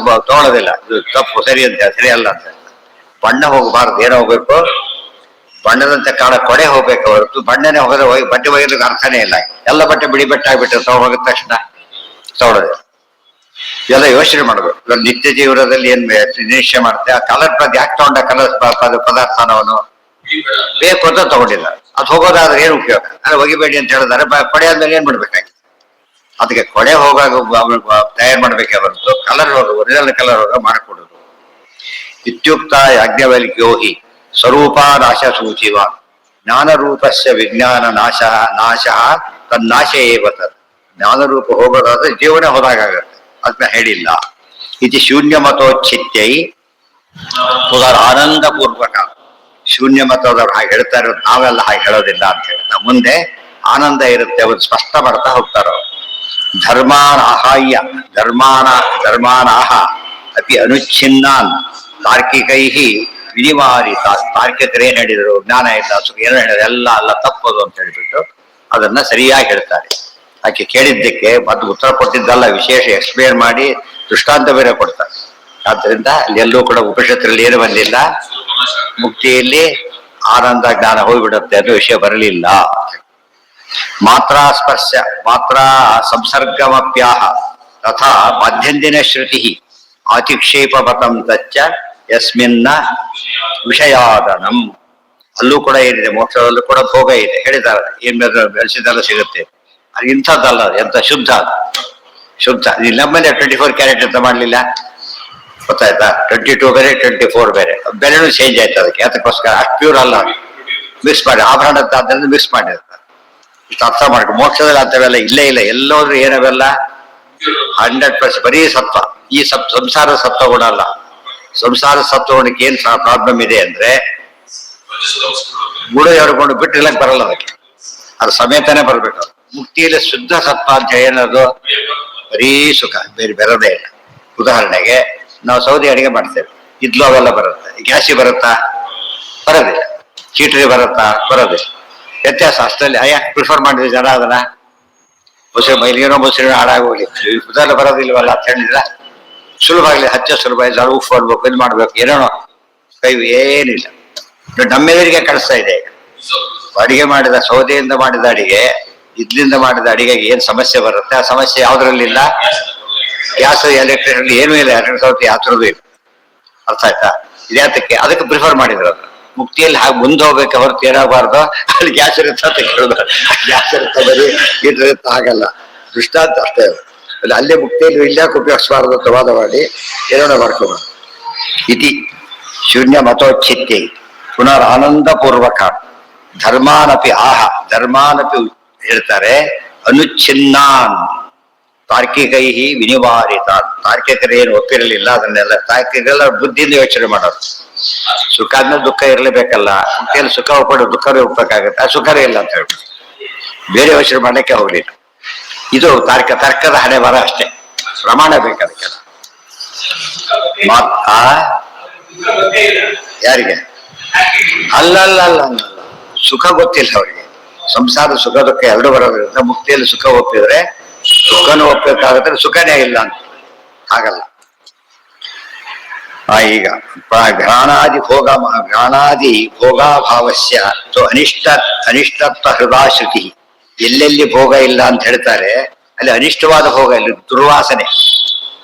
[SPEAKER 1] ತಗೊಳ್ಳೋದಿಲ್ಲ. ಇದು ತಪ್ಪು, ಸರಿ ಅಲ್ಲ ಅಂತ. ಬಣ್ಣ ಹೋಗಬಾರ್ದು, ಏನೋ ಹೋಗ್ಬೇಕು, ಬಣ್ಣದಂತೆ ಕಾಣ ಕೊಡೆ ಹೋಗ್ಬೇಕು ಹೊರತು ಬಣ್ಣನೇ ಹೋಗದೆ ಬಟ್ಟೆ ಒಗೆಯೋದಕ್ಕೆ ಅರ್ಥನೇ ಇಲ್ಲ. ಎಲ್ಲ ಬಟ್ಟೆ ಬಿಡಿ ಬಟ್ಟೆ ಆಗ್ಬಿಟ್ಟು ಹೋಗಿದ ತಕ್ಷಣ ತಗೊಳ್ಳೋದು. ಎಲ್ಲ ಯೋಚನೆ ಮಾಡ್ಬೇಕು. ಇವಾಗ ನಿತ್ಯ ಜೀವನದಲ್ಲಿ ಏನ್ ನಿರೀಕ್ಷೆ ಮಾಡುತ್ತೆ, ಆ ಕಲರ್ ಯಾಕೆ ತಗೊಂಡ ಕಲರ್ ಪದಾರ್ಥನ ಅವನು ಬೇಕು ಅಂತ ತಗೊಂಡಿಲ್ಲ. ಅದು ಹೋಗೋದಾದ್ರೆ ಏನು ಉಪಯೋಗ? ಅಂದ್ರೆ ಒಗಿಬೇಡಿ ಅಂತ ಹೇಳಿದಾರೆ, ಕೊಡೆ ಆದ್ಮೇಲೆ ಏನ್ ಮಾಡ್ಬೇಕಾಗಿ? ಅದಕ್ಕೆ ಕೊಡೆ ಹೋಗಾಗ ತಯಾರು ಮಾಡ್ಬೇಕೇ ಹೊರತು ಕಲರ್ ಹೋಗ ಒರಿಜಿನಲ್ ಕಲರ್ ಹೋಗ ಮಾಡಿಕೊಡೋದು. ಇತ್ಯುಕ್ತ ಯಾಜ್ಞವಲ್ಕ್ಯೋಹಿ ಸ್ವರೂಪ ನಾಶ ಸೂಚಿವ ಜ್ಞಾನ ರೂಪಸ್ಯ ವಿಜ್ಞಾನ ನಾಶ ತನ್ನಾಶ ಏವತ. ಜ್ಞಾನ ರೂಪ ಹೋಗೋದಾದ್ರೆ ಜೀವನ ಹೋದಾಗತ್ತೆ, ಅದನ್ನ ಹೇಳಿಲ್ಲ. ಇದು ಶೂನ್ಯ ಮತೋಚ್ಛಿತ್ಯೈ ಪುನರ್ ಆನಂದ ಪೂರ್ವಕ. ಶೂನ್ಯ ಮತದವ್ರು ಹಾಗೆ ಹೇಳ್ತಾ ಇರೋದು, ನಾವೆಲ್ಲ ಹಾಗೆ ಹೇಳೋದಿಲ್ಲ ಅಂತ ಹೇಳ್ತಾ ಮುಂದೆ ಆನಂದ ಇರುತ್ತೆ ಅವ್ರು ಸ್ಪಷ್ಟ ಮಾಡ್ತಾ ಹೋಗ್ತಾರ. ಧರ್ಮಾನಾಹಾಯ್ಯ ಧರ್ಮಾನಾಹ ಅತಿ ಅನುಚ್ಛಿನ್ನಾನ್ ತಾರ್ಕಿಕೈ ವಿನಿವಾರಿತ. ತಾರ್ಕಿಕರು ಏನ್ ಹೇಳಿದ್ರು, ಜ್ಞಾನ ಇಲ್ಲ ಸುಖ ಏನು ಹೇಳಿದ್ರು ಎಲ್ಲ ಅಲ್ಲ ತಪ್ಪದು ಅಂತ ಹೇಳ್ಬಿಟ್ಟು ಅದನ್ನ ಸರಿಯಾಗಿ ಹೇಳ್ತಾರೆ. ಆಕೆ ಕೇಳಿದ್ದಕ್ಕೆ ಮತ್ತು ಉತ್ತರ ಕೊಟ್ಟಿದ್ದಲ್ಲ, ವಿಶೇಷ ಎಕ್ಸ್ಪ್ಲೇನ್ ಮಾಡಿ ದೃಷ್ಟಾಂತ ಬೇರೆ ಕೊಡ್ತಾರೆ. ಆದ್ರಿಂದ ಅಲ್ಲಿ ಎಲ್ಲೂ ಕೂಡ ಉಪನಿಷತ್ತರಲ್ಲಿ ಏನು ಬಂದಿಲ್ಲ, ಮುಕ್ತಿಯಲ್ಲಿ ಆನಂದ ಜ್ಞಾನ ಹೋಗ್ಬಿಡುತ್ತೆ ಅನ್ನೋ ವಿಷಯ ಬರಲಿಲ್ಲ. ಮಾತ್ರ ಸ್ಪರ್ಶ ಮಾತ್ರ ಸಂಸರ್ಗಮಪ್ಯಾಹ ತಥಾ ಮಧ್ಯಂದಿನ ಶ್ರುತಿ ಆತಿಕ್ಷೇಪವತಂ ತಚ್ಚ ಯಸ್ಮಿನ್ನ ವಿಷಯಾದನಂ. ಅಲ್ಲೂ ಕೂಡ ಏನಿದೆ, ಮೋಕ್ಷದಲ್ಲೂ ಕೂಡ ಭೋಗ ಇದೆ ಹೇಳಿದ್ದಾರೆ. ಏನ್ ಬೆಳೆಸಿದಲ್ಲ ಸಿಗುತ್ತೆ, ಅದು ಇಂಥದ್ದಲ್ಲ, ಎಂತ ಶುದ್ಧ ಶುದ್ಧ. ಇಲ್ಲಿ ನಮ್ಮಲ್ಲಿ 24 ಕ್ಯಾರೆಟ್ ಅಂತ ಮಾಡಲಿಲ್ಲ, ಗೊತ್ತಾಯ್ತಾ? 22 ಬೇರೆ 24 ಬೇರೆ, ಬೆಲೆನೂ ಚೇಂಜ್ ಆಯ್ತು ಅದಕ್ಕೆ. ಅದಕ್ಕೋಸ್ಕರ ಅಷ್ಟು ಪ್ಯೂರ್ ಅಲ್ಲ, ಮಿಕ್ಸ್ ಮಾಡಿ ಆಭರಣ ಅಂತ ಮಿಕ್ಸ್ ಮಾಡಿರ್ತಾರೆ. ಇಷ್ಟು ಅರ್ಥ ಮಾಡ್ಕೊ. ಮೋಕ್ಷದಲ್ಲಿ ಅಂತವೆಲ್ಲ ಇಲ್ಲೇ ಇಲ್ಲ. ಎಲ್ಲೋದ್ರೂ ಏನವೆಲ್ಲ 100% ಬರೀ ಸತ್ವ. ಈ ಸಂಸಾರ ಸತ್ವ ಗುಣ ಅಲ್ಲ. ಸಂಸಾರ ಸತ್ವಗುಣಕ್ಕೆ ಏನ್ ಪ್ರಾಬ್ಲಮ್ ಇದೆ ಅಂದ್ರೆ ಗುಣ ಹೇಳ್ಕೊಂಡು ಬಿಟ್ಟಿರ್ಲಕ್ ಬರಲ್ಲ, ಅದಕ್ಕೆ ಅದು ಸಮೇತನೇ ಬರ್ಬೇಕು. ಮುಕ್ತಿಯಲ್ಲಿ ಶುದ್ಧ ಸತ್ವ ಅಂತ ಏನದು, ಬರೀ ಸುಖ, ಬೇರೆ ಬರೋದೇ ಇಲ್ಲ. ಉದಾಹರಣೆಗೆ ನಾವು ಸೌದೆ ಅಡಿಗೆ ಮಾಡ್ತೇವೆ, ಇದ್ಲು ಅವೆಲ್ಲ ಬರುತ್ತೆ. ಗ್ಯಾಸಿ ಬರುತ್ತಾ? ಬರೋದಿಲ್ಲ. ಚೀಟ್ರಿ ಬರುತ್ತಾ? ಬರೋದಿಲ್ಲ. ವ್ಯತ್ಯಾಸ ಅಷ್ಟರಲ್ಲಿ. ಪ್ರಿಫರ್ ಮಾಡಿದ್ರೆ ಜನ ಅದನ್ನ ಮೈಲಿಗೆನೋ ಮೊಸರಿನ ಹಾಳಾಗೋಗಿ ಇದೆಲ್ಲ ಬರೋದಿಲ್ವಲ್ಲ ಅಂತ ಹೇಳಿದ್ರ ಸುಲಭ ಹಚ್ಚ ಸುಲಭ ಇಲ್ಲ. ಉಫ್ ಮಾಡ್ಬೇಕು, ಇದು ಮಾಡ್ಬೇಕು, ಏನೇನೋ ಕೈ ಏನಿಲ್ಲ. ನಮ್ಮೆದುರಿಗೆ ಕಳಿಸ್ತಾ ಇದೆ. ಅಡಿಗೆ ಮಾಡಿದ ಸೌದೆಯಿಂದ ಮಾಡಿದ ಅಡಿಗೆ, ಇದ್ಲಿಂದ ಮಾಡಿದ ಅಡಿಗೆಗೆ ಏನ್ ಸಮಸ್ಯೆ ಬರುತ್ತೆ, ಆ ಸಮಸ್ಯೆ ಯಾವ್ದ್ರಲ್ಲಿಲ್ಲ. ಗ್ಯಾಸ್ ಎಲೆಕ್ಟ್ರಿಕ್ ಏನೂ ಇಲ್ಲ, ಎರಡು ಸೌತೆ ಯಾತ್ರದೂ ಇಲ್ಲ. ಅರ್ಥ ಆಯ್ತಾ? ಇದ್ಯಾತಕ್ಕೆ? ಅದಕ್ಕೆ ಪ್ರಿಫರ್ ಮಾಡಿದ್ರು. ಅದು ಮುಕ್ತಿಯಲ್ಲಿ ಹಾಗೆ ಮುಂದೆ ಹೋಗ್ಬೇಕು ಹೊರತು ಏನಾಗಬಾರ್ದು, ಅಲ್ಲಿ ಗ್ಯಾಸ್ ಇರುತ್ತೆ ಅಂತ ಕೇಳಿದ್ರು. ಗ್ಯಾಸ್ ಇರುತ್ತೆ ಬರೀ ಹೀಟರ್ ಇರುತ್ತೆ, ಆಗಲ್ಲ. ದೃಷ್ಟಾಂತ ಅಷ್ಟೇ. ಅಲ್ಲಿ ಅಲ್ಲೇ ಮುಕ್ತಿಯಲ್ಲಿ ಇಲ್ಲಾಕೆ ಉಪಯೋಗಿಸಬಾರ್ದು ಅಂತ ವಾದ ಮಾಡಿ ಏನೋ ಮಾಡ್ಕೋಬಾರ್ದು. ಇತಿ ಶೂನ್ಯ ಮತೋಚ್ಛಿತ್ಯ ಪುನರ್ ಆನಂದ ಪೂರ್ವಕ ಧರ್ಮಾನಪಿ ಧರ್ಮಾನಪಿ ಹೇಳ್ತಾರೆ. ಅನುಚ್ಛಿನ್ನಾನ್ ತಾರ್ಕಿಕೈ ವಿನಿವಾರಿತ. ತಾರ್ಕಿಕರೇನು ಒಪ್ಪಿರಲಿಲ್ಲ ಅದನ್ನೆಲ್ಲ. ತಾರ್ಕಿಕರೆಲ್ಲ ಬುದ್ಧಿಯಿಂದ ಯೋಚನೆ ಮಾಡೋದು. ಸುಖ ಅಂದ್ರೆ ದುಃಖ ಇರಲೇಬೇಕಲ್ಲ. ಮುಕ್ತಿಯಲ್ಲಿ ಸುಖ ಒಪ್ಪಿಡು ದುಃಖವೇ ಒಪ್ಪಬೇಕಾಗತ್ತೆ. ಆ ಸುಖವೇ ಇಲ್ಲ ಅಂತ ಹೇಳ್ಬಿಟ್ಟು ಬೇರೆ ಯೋಚನೆ ಮಾಡ್ಲಿಕ್ಕೆ ಹೋಗ್ಲಿಲ್ಲ. ಇದು ತರ್ಕದ ಹಣೆ ಬರ ಅಷ್ಟೇ. ಪ್ರಮಾಣ ಬೇಕದಕ್ಕೆಲ್ಲ. ಯಾರಿಗೆ? ಅಲ್ಲ ಸುಖ ಗೊತ್ತಿಲ್ಲ ಅವರಿಗೆ. ಸಂಸಾರ ಸುಖ ದುಃಖ ಎರಡು ಬರೋದ್ರಿಂದ ಮುಕ್ತಿಯಲ್ಲಿ ಸುಖ ಒಪ್ಪಿದ್ರೆ ಸುಖನೂ ಒಪ್ಪಬೇಕಾಗುತ್ತೆ, ಸುಖನೇ ಇಲ್ಲ ಅಂತ ಹಾಗಲ್ಲ. ಈಗ ಘ್ರಾಣಾದಿ ಭೋಗಾಭಾವಸ್ಯ ಅನಿಷ್ಟತ್ವ ಹೃದಾಶ್ರುತಿ. ಎಲ್ಲೆಲ್ಲಿ ಭೋಗ ಇಲ್ಲ ಅಂತ ಹೇಳ್ತಾರೆ ಅಲ್ಲಿ ಅನಿಷ್ಟವಾದ ಭೋಗ, ಇಲ್ಲಿ ದುರ್ವಾಸನೆ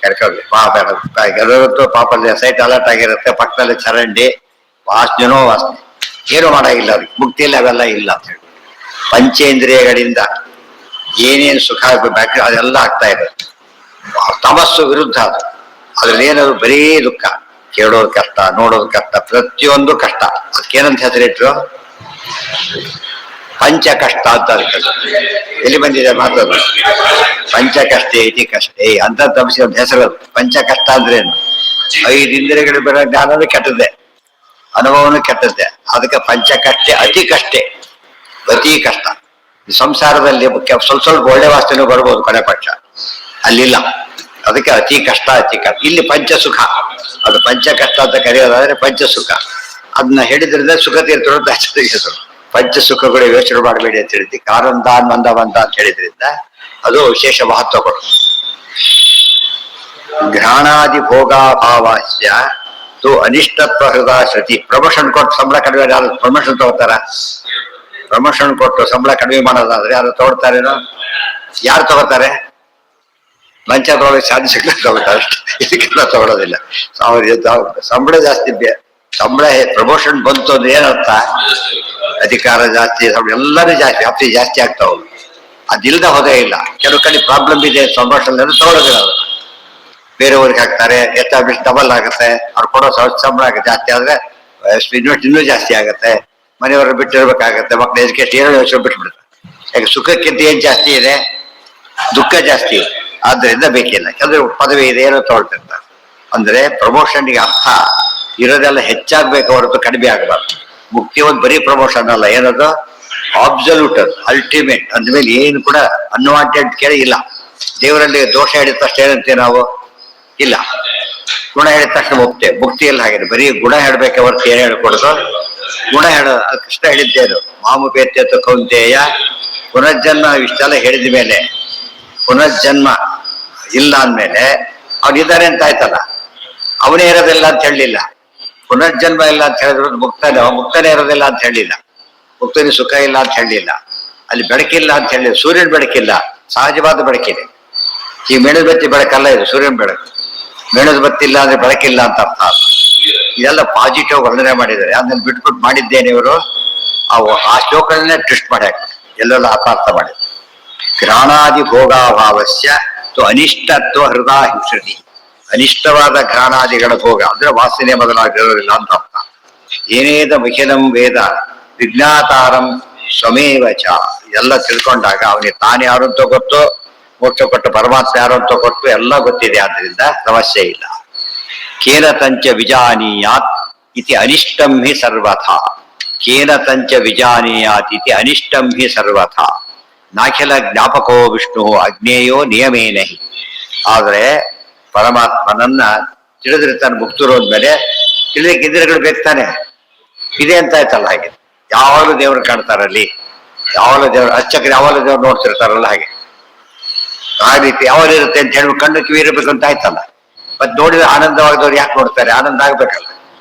[SPEAKER 1] ಕರ್ಕೊಂಡು ಪಾಪಲ್ಲಿ ಸೈಟ್ ಅಲರ್ಟ್ ಆಗಿರುತ್ತೆ, ಪಕ್ಕದಲ್ಲಿ ಚರಂಡಿ ವಾಸನೆನೋ ವಾಸನೆ, ಏನು ಮಾಡಾಗಿಲ್ಲ ಅವ್ರಿಗೆ. ಮುಕ್ತಿಯಲ್ಲಿ ಅವೆಲ್ಲ ಇಲ್ಲ ಅಂತ ಹೇಳಿ ಪಂಚೇಂದ್ರಿಯಗಳಿಂದ ಏನೇನು ಸುಖ ಅದೆಲ್ಲ ಆಗ್ತಾ ಇದೆ. ತಮಸ್ಸು ವಿರುದ್ಧ ಅದು. ಅದ್ರಲ್ಲಿ ಏನದು ಬರೀ ದುಃಖ, ಕೇಳೋದು ಕಷ್ಟ, ನೋಡೋದು ಕಷ್ಟ, ಪ್ರತಿಯೊಂದು ಕಷ್ಟ. ಅದಕ್ಕೇನಂತ ಹೆಸರಿಟ್ರು? ಪಂಚ ಕಷ್ಟ ಅಂತ. ಅದಕ್ಕೆ ಎಲ್ಲಿ ಬಂದಿದೆ ಮಾತದು? ಪಂಚ ಕಷ್ಟೇ ಇತಿ ಕಷ್ಟೇ ಅಂತ ತಪ್ಪಿಸಿ ಒಂದು ಹೆಸರು. ಪಂಚ ಕಷ್ಟ ಅಂದ್ರೇನು? 5 ಇಂದ್ರಿಯಗಳು ಬರೋ ಜ್ಞಾನವೂ ಕೆಟ್ಟದ್ದೆ, ಅನುಭವನೂ ಕೆಟ್ಟದ್ದೆ. ಅದಕ್ಕೆ ಪಂಚ ಕಷ್ಟೇ ಅತಿ ಕಷ್ಟೇ, ಅತಿ ಕಷ್ಟ. ಸಂಸಾರದಲ್ಲಿ ಸ್ವಲ್ಪ ಒಳ್ಳೆ ವಾಸ್ತೇನೂ ಬರ್ಬೋದು ಕೊನೆ ಪಕ್ಷ, ಅಲ್ಲಿಲ್ಲ. ಅದಕ್ಕೆ ಅತಿ ಕಷ್ಟ. ಇಲ್ಲಿ ಪಂಚ ಸುಖ, ಅದು ಪಂಚ ಕಷ್ಟ ಅಂತ ಕರೆಯೋದಾದ್ರೆ ಪಂಚ ಸುಖ. ಅದನ್ನ ಹೇಳಿದ್ರಿಂದ ಸುಖ ತೀರ್ಥರು ಹೆಸರು. ಪಂಚ ಸುಖಗಳು ಯೋಚನೆ ಮಾಡಬೇಡಿ ಅಂತ ಹೇಳಿದ್ವಿ. ಕಾರಂದ ಮಂದವಂತ ಅಂತ ಹೇಳಿದ್ರಿಂದ ಅದು ವಿಶೇಷ ಮಹತ್ವ ಕೊಡು. ಘ್ರಾಣಾದಿ ಭೋಗಾಭಾವಸ್ಯ ತು ಅನಿಷ್ಟತ್ವ ಹೃದಯ ಶ್ರುತಿ. ಪ್ರಮೋಷನ್ ಕೊಟ್ಟು ಸಂಬಳ ಕಡಿಮೆ, ಯಾರು ಪ್ರಮೋಷನ್ ತಗೋತಾರ? ಪ್ರಮೋಷನ್ ಕೊಟ್ಟು ಸಂಬಳ ಕಡಿಮೆ ಮಾಡೋದಾದ್ರೆ ಯಾರು ತಗೊಳ್ತಾರೇನೋ? ಯಾರು ತಗೋತಾರೆ? ಲಂಚ ತಗೊಳ್ಳೋಕೆ ಚಾನ್ಸ್ ಸಿಗ್ಲಿಕ್ಕೆ ತಗೋತಾರೆ ಅಷ್ಟೇ, ಇದಕ್ಕೆಲ್ಲ ತಗೊಳ್ಳೋದಿಲ್ಲ. ಸಂಬಳ ಜಾಸ್ತಿ, ಸಂಬಳ ಪ್ರಮೋಷನ್ ಬಂತು ಅಂದ್ರೆ ಏನರ್ಥ? ಅಧಿಕಾರ ಜಾಸ್ತಿ, ಎಲ್ಲರೂ ಜಾಸ್ತಿ, ವ್ಯಾಪ್ತಿ ಜಾಸ್ತಿ ಆಗ್ತಾ ಹೋಗುದು. ಅದಿಲ್ಲದ ಹೋದೇ ಇಲ್ಲ. ಕೆಲವು ಕಡೆ ಪ್ರಾಬ್ಲಮ್ ಇದೆ, ಪ್ರಮೋಷನ್ ತಗೊಳ್ಳೋದಿಲ್ಲ. ಅವರು ಬೇರೆಯವ್ರಿಗೆ ಹಾಕ್ತಾರೆ, ಎಸ್ಟಾಬ್ಲಿಷ್ ಡಬಲ್ ಆಗುತ್ತೆ. ಅವ್ರು ಕೊಡೋ ಸಂಬಳ ಜಾಸ್ತಿ ಆದ್ರೆ ಇನ್ವೆಸ್ಟ್ ಇನ್ನೂ ಜಾಸ್ತಿ ಆಗುತ್ತೆ. ಮನೆಯವರು ಬಿಟ್ಟಿರ್ಬೇಕಾಗತ್ತೆ, ಮಕ್ಕಳ ಎಜುಕೇಶನ್ ಏನೋ ಯೋಚನೆ ಬಿಟ್ಬಿಡ್ತಾರೆ. ಯಾಕೆ ಸುಖಕ್ಕಿಂತ ಏನ್ ಜಾಸ್ತಿ ಇದೆ? ದುಃಖ ಜಾಸ್ತಿ ಇದೆ. ಆದ್ರಿಂದ ಬೇಕಿಲ್ಲ. ಕೆಲವರು ಪದವಿ ಇದೆ, ಏನೋ ತಗೊಳ್ತಿರ್ತಾರೆ. ಅಂದ್ರೆ ಪ್ರಮೋಷನ್ಗೆ ಅರ್ಥ ಇರೋದೆಲ್ಲ ಹೆಚ್ಚಾಗ್ಬೇಕು ಹೊರತು ಕಡಿಮೆ ಆಗಬಾರ್ದು. ಮುಕ್ತಿ ಒಂದು ಬರೀ ಪ್ರಮೋಷನ್ ಅಲ್ಲ, ಏನದು ಅಬ್ಸಲ್ಯೂಟ್, ಅದು ಅಲ್ಟಿಮೇಟ್. ಅಂದ್ಮೇಲೆ ಏನು ಕೂಡ ಅನ್ವಾಂಟೆಡ್ ಕೇಳಿ ಇಲ್ಲ. ದೇವರಲ್ಲಿ ದೋಷ ಹೇಳಿದ ತಕ್ಷಣ ಏನಂತೀವಿ ನಾವು? ಇಲ್ಲ. ಗುಣ ಹೇಳಿದ ತಕ್ಷಣ ಮುಕ್ತಿ. ಮುಕ್ತಿಯಲ್ಲಿ ಹಾಗೆ ಬರೀ ಗುಣ ಹೇಳ್ಬೇಕೆ ಹೊರತು ಏನ್ ಹೇಳ್ಕೊಡುದು? ಗುಣ ಹೇಳ. ಕೃಷ್ಣ ಹೇಳಿದ್ದೇನು? ಮಾಮುಪೇತ್ಯತ್ತು ಕೌಂತೆಯ ಪುನರ್ಜನ್ಮ. ಇಷ್ಟೆಲ್ಲ ಹೇಳಿದ ಮೇಲೆ ಪುನರ್ಜನ್ಮ ಇಲ್ಲ ಅಂದ್ಮೇಲೆ ಅವನಿದ್ದಾರೆ ಅಂತ ಆಯ್ತಲ್ಲ. ಅವನೇ ಇರೋದಿಲ್ಲ ಅಂತ ಹೇಳಲಿಲ್ಲ. ಪುನರ್ಜನ್ಮ ಇಲ್ಲ ಅಂತ ಹೇಳಿದ್ರು ಮುಕ್ತನೇ ಇರೋದಿಲ್ಲ ಅಂತ ಹೇಳಲಿಲ್ಲ. ಮುಕ್ತನಿ ಸುಖ ಇಲ್ಲ ಅಂತ ಹೇಳಲಿಲ್ಲ. ಅಲ್ಲಿ ಬೆಳಕಿಲ್ಲ ಅಂತ ಹೇಳಿಲ್ಲ. ಸೂರ್ಯನ ಬೆಳಕಿಲ್ಲ, ಸಹಜವಾದ ಬೆಳಕಿದೆ. ಈ ಮೆಣದ ಬತ್ತಿ ಬೆಳಕಲ್ಲ ಇದು, ಸೂರ್ಯನ ಬೆಳಕು. ಮೆಣದ ಬತ್ತಿ ಇಲ್ಲ ಅಂದ್ರೆ ಬೆಳಕಿಲ್ಲ ಅಂತ ಅರ್ಥ ಅಲ್ಲ. ಇದೆಲ್ಲ ಪಾಸಿಟಿವ್ ವರ್ಣನೆ ಮಾಡಿದ್ದಾರೆ. ಅದನ್ನ ಬಿಟ್ಬಿಟ್ಟು ಮಾಡಿದ್ದೇನೆ ಇವರು. ಆ ಶ್ಲೋಕಗಳನ್ನೇ ಟ್ವಿಸ್ಟ್ ಮಾಡಿ ಹಾಕ್ತಾರೆ, ಎಲ್ಲೆಲ್ಲ ಅಪಾರ್ಥ ಮಾಡಿದ್ರು. ಘ್ರಾಣಾದಿ ಭೋಗಾಭಾವಸ್ಯ ಅನಿಷ್ಟತ್ವ ಹೃದಯ ಹಿಂಸೃತಿ. ಅನಿಷ್ಟವಾದ ಘ್ರಾಣಾದಿಗಳ ಭೋಗ ಅಂದ್ರೆ ವಾಸನೆ ಮೊದಲಾಗಿರೋದಿಲ್ಲ ಅಂತ ಅರ್ಥ. ಏನೇದ ಮಖಿಲಂ ವೇದ ವಿಜ್ಞಾತಾರಂ ಸ್ವಮೇವ ಚ. ಎಲ್ಲ ತಿಳ್ಕೊಂಡಾಗ ಅವನಿಗೆ ತಾನು ಯಾರು ಅಂತ ಗೊತ್ತು, ಮೋಕ್ಷ ಕೊಟ್ಟು ಪರಮಾತ್ಮ ಯಾರು ಅಂತ ಗೊತ್ತು, ಎಲ್ಲ ಗೊತ್ತಿದೆ. ಆದ್ರಿಂದ ಸಮಸ್ಯೆ ಇಲ್ಲ. ಕೇನ ತಂಚ ವಿಜಾನೀಯಾತ್ ಇತಿ ಅನಿಷ್ಟಂ ಹಿ ಸರ್ವಥಾ. ಕೇನ ತಂಚ ವಿಜಾನೀಯಾತ್ ಇತಿ ಅನಿಷ್ಟಂ ಹಿ ಸರ್ವಥಾ. ನಾಖಿಲ ಜ್ಞಾಪಕೋ ವಿಷ್ಣು ಅಜ್ಞೇಯೋ ನಿಯಮೇನ ಹಿ. ಆದ್ರೆ ಪರಮಾತ್ಮನನ್ನ ತಿಳಿದಿರ್ತಾನೆ ಮುಕ್ತರು ಅಂದ್ಮೇಲೆ ತಿಳಿದಕ್ಕೆ ಇಂದ್ರಿಯಗಳು ಬೇಕ್ತಾನೆ. ಇದೆ ಅಂತ ಆಯ್ತಲ್ಲ. ಹಾಗೆ ಯಾವಾಗಲೂ ದೇವ್ರು ಕಾಣ್ತಾರಲ್ಲಿ, ಯಾವಾಗಲೂ ದೇವ್ರು ಅರ್ಚಕರು ಯಾವಾಗಲೂ ದೇವ್ರು ನೋಡ್ತಿರ್ತಾರಲ್ಲ, ಹಾಗೆ ಆ ರೀತಿ ಯಾವಾಗ ಇರುತ್ತೆ ಅಂತ ಹೇಳಿ ಕಣ್ಣು ಕಿವಿ ಇರಬೇಕು ಅಂತ ಆಯ್ತಲ್ಲ. ಮತ್ತೆ ನೋಡಿದ್ರೆ ಆನಂದವಾಗದವ್ರು ಯಾಕೆ ನೋಡ್ತಾರೆ? ಆನಂದ ಆಗ್ಬೇಕಲ್ಲ.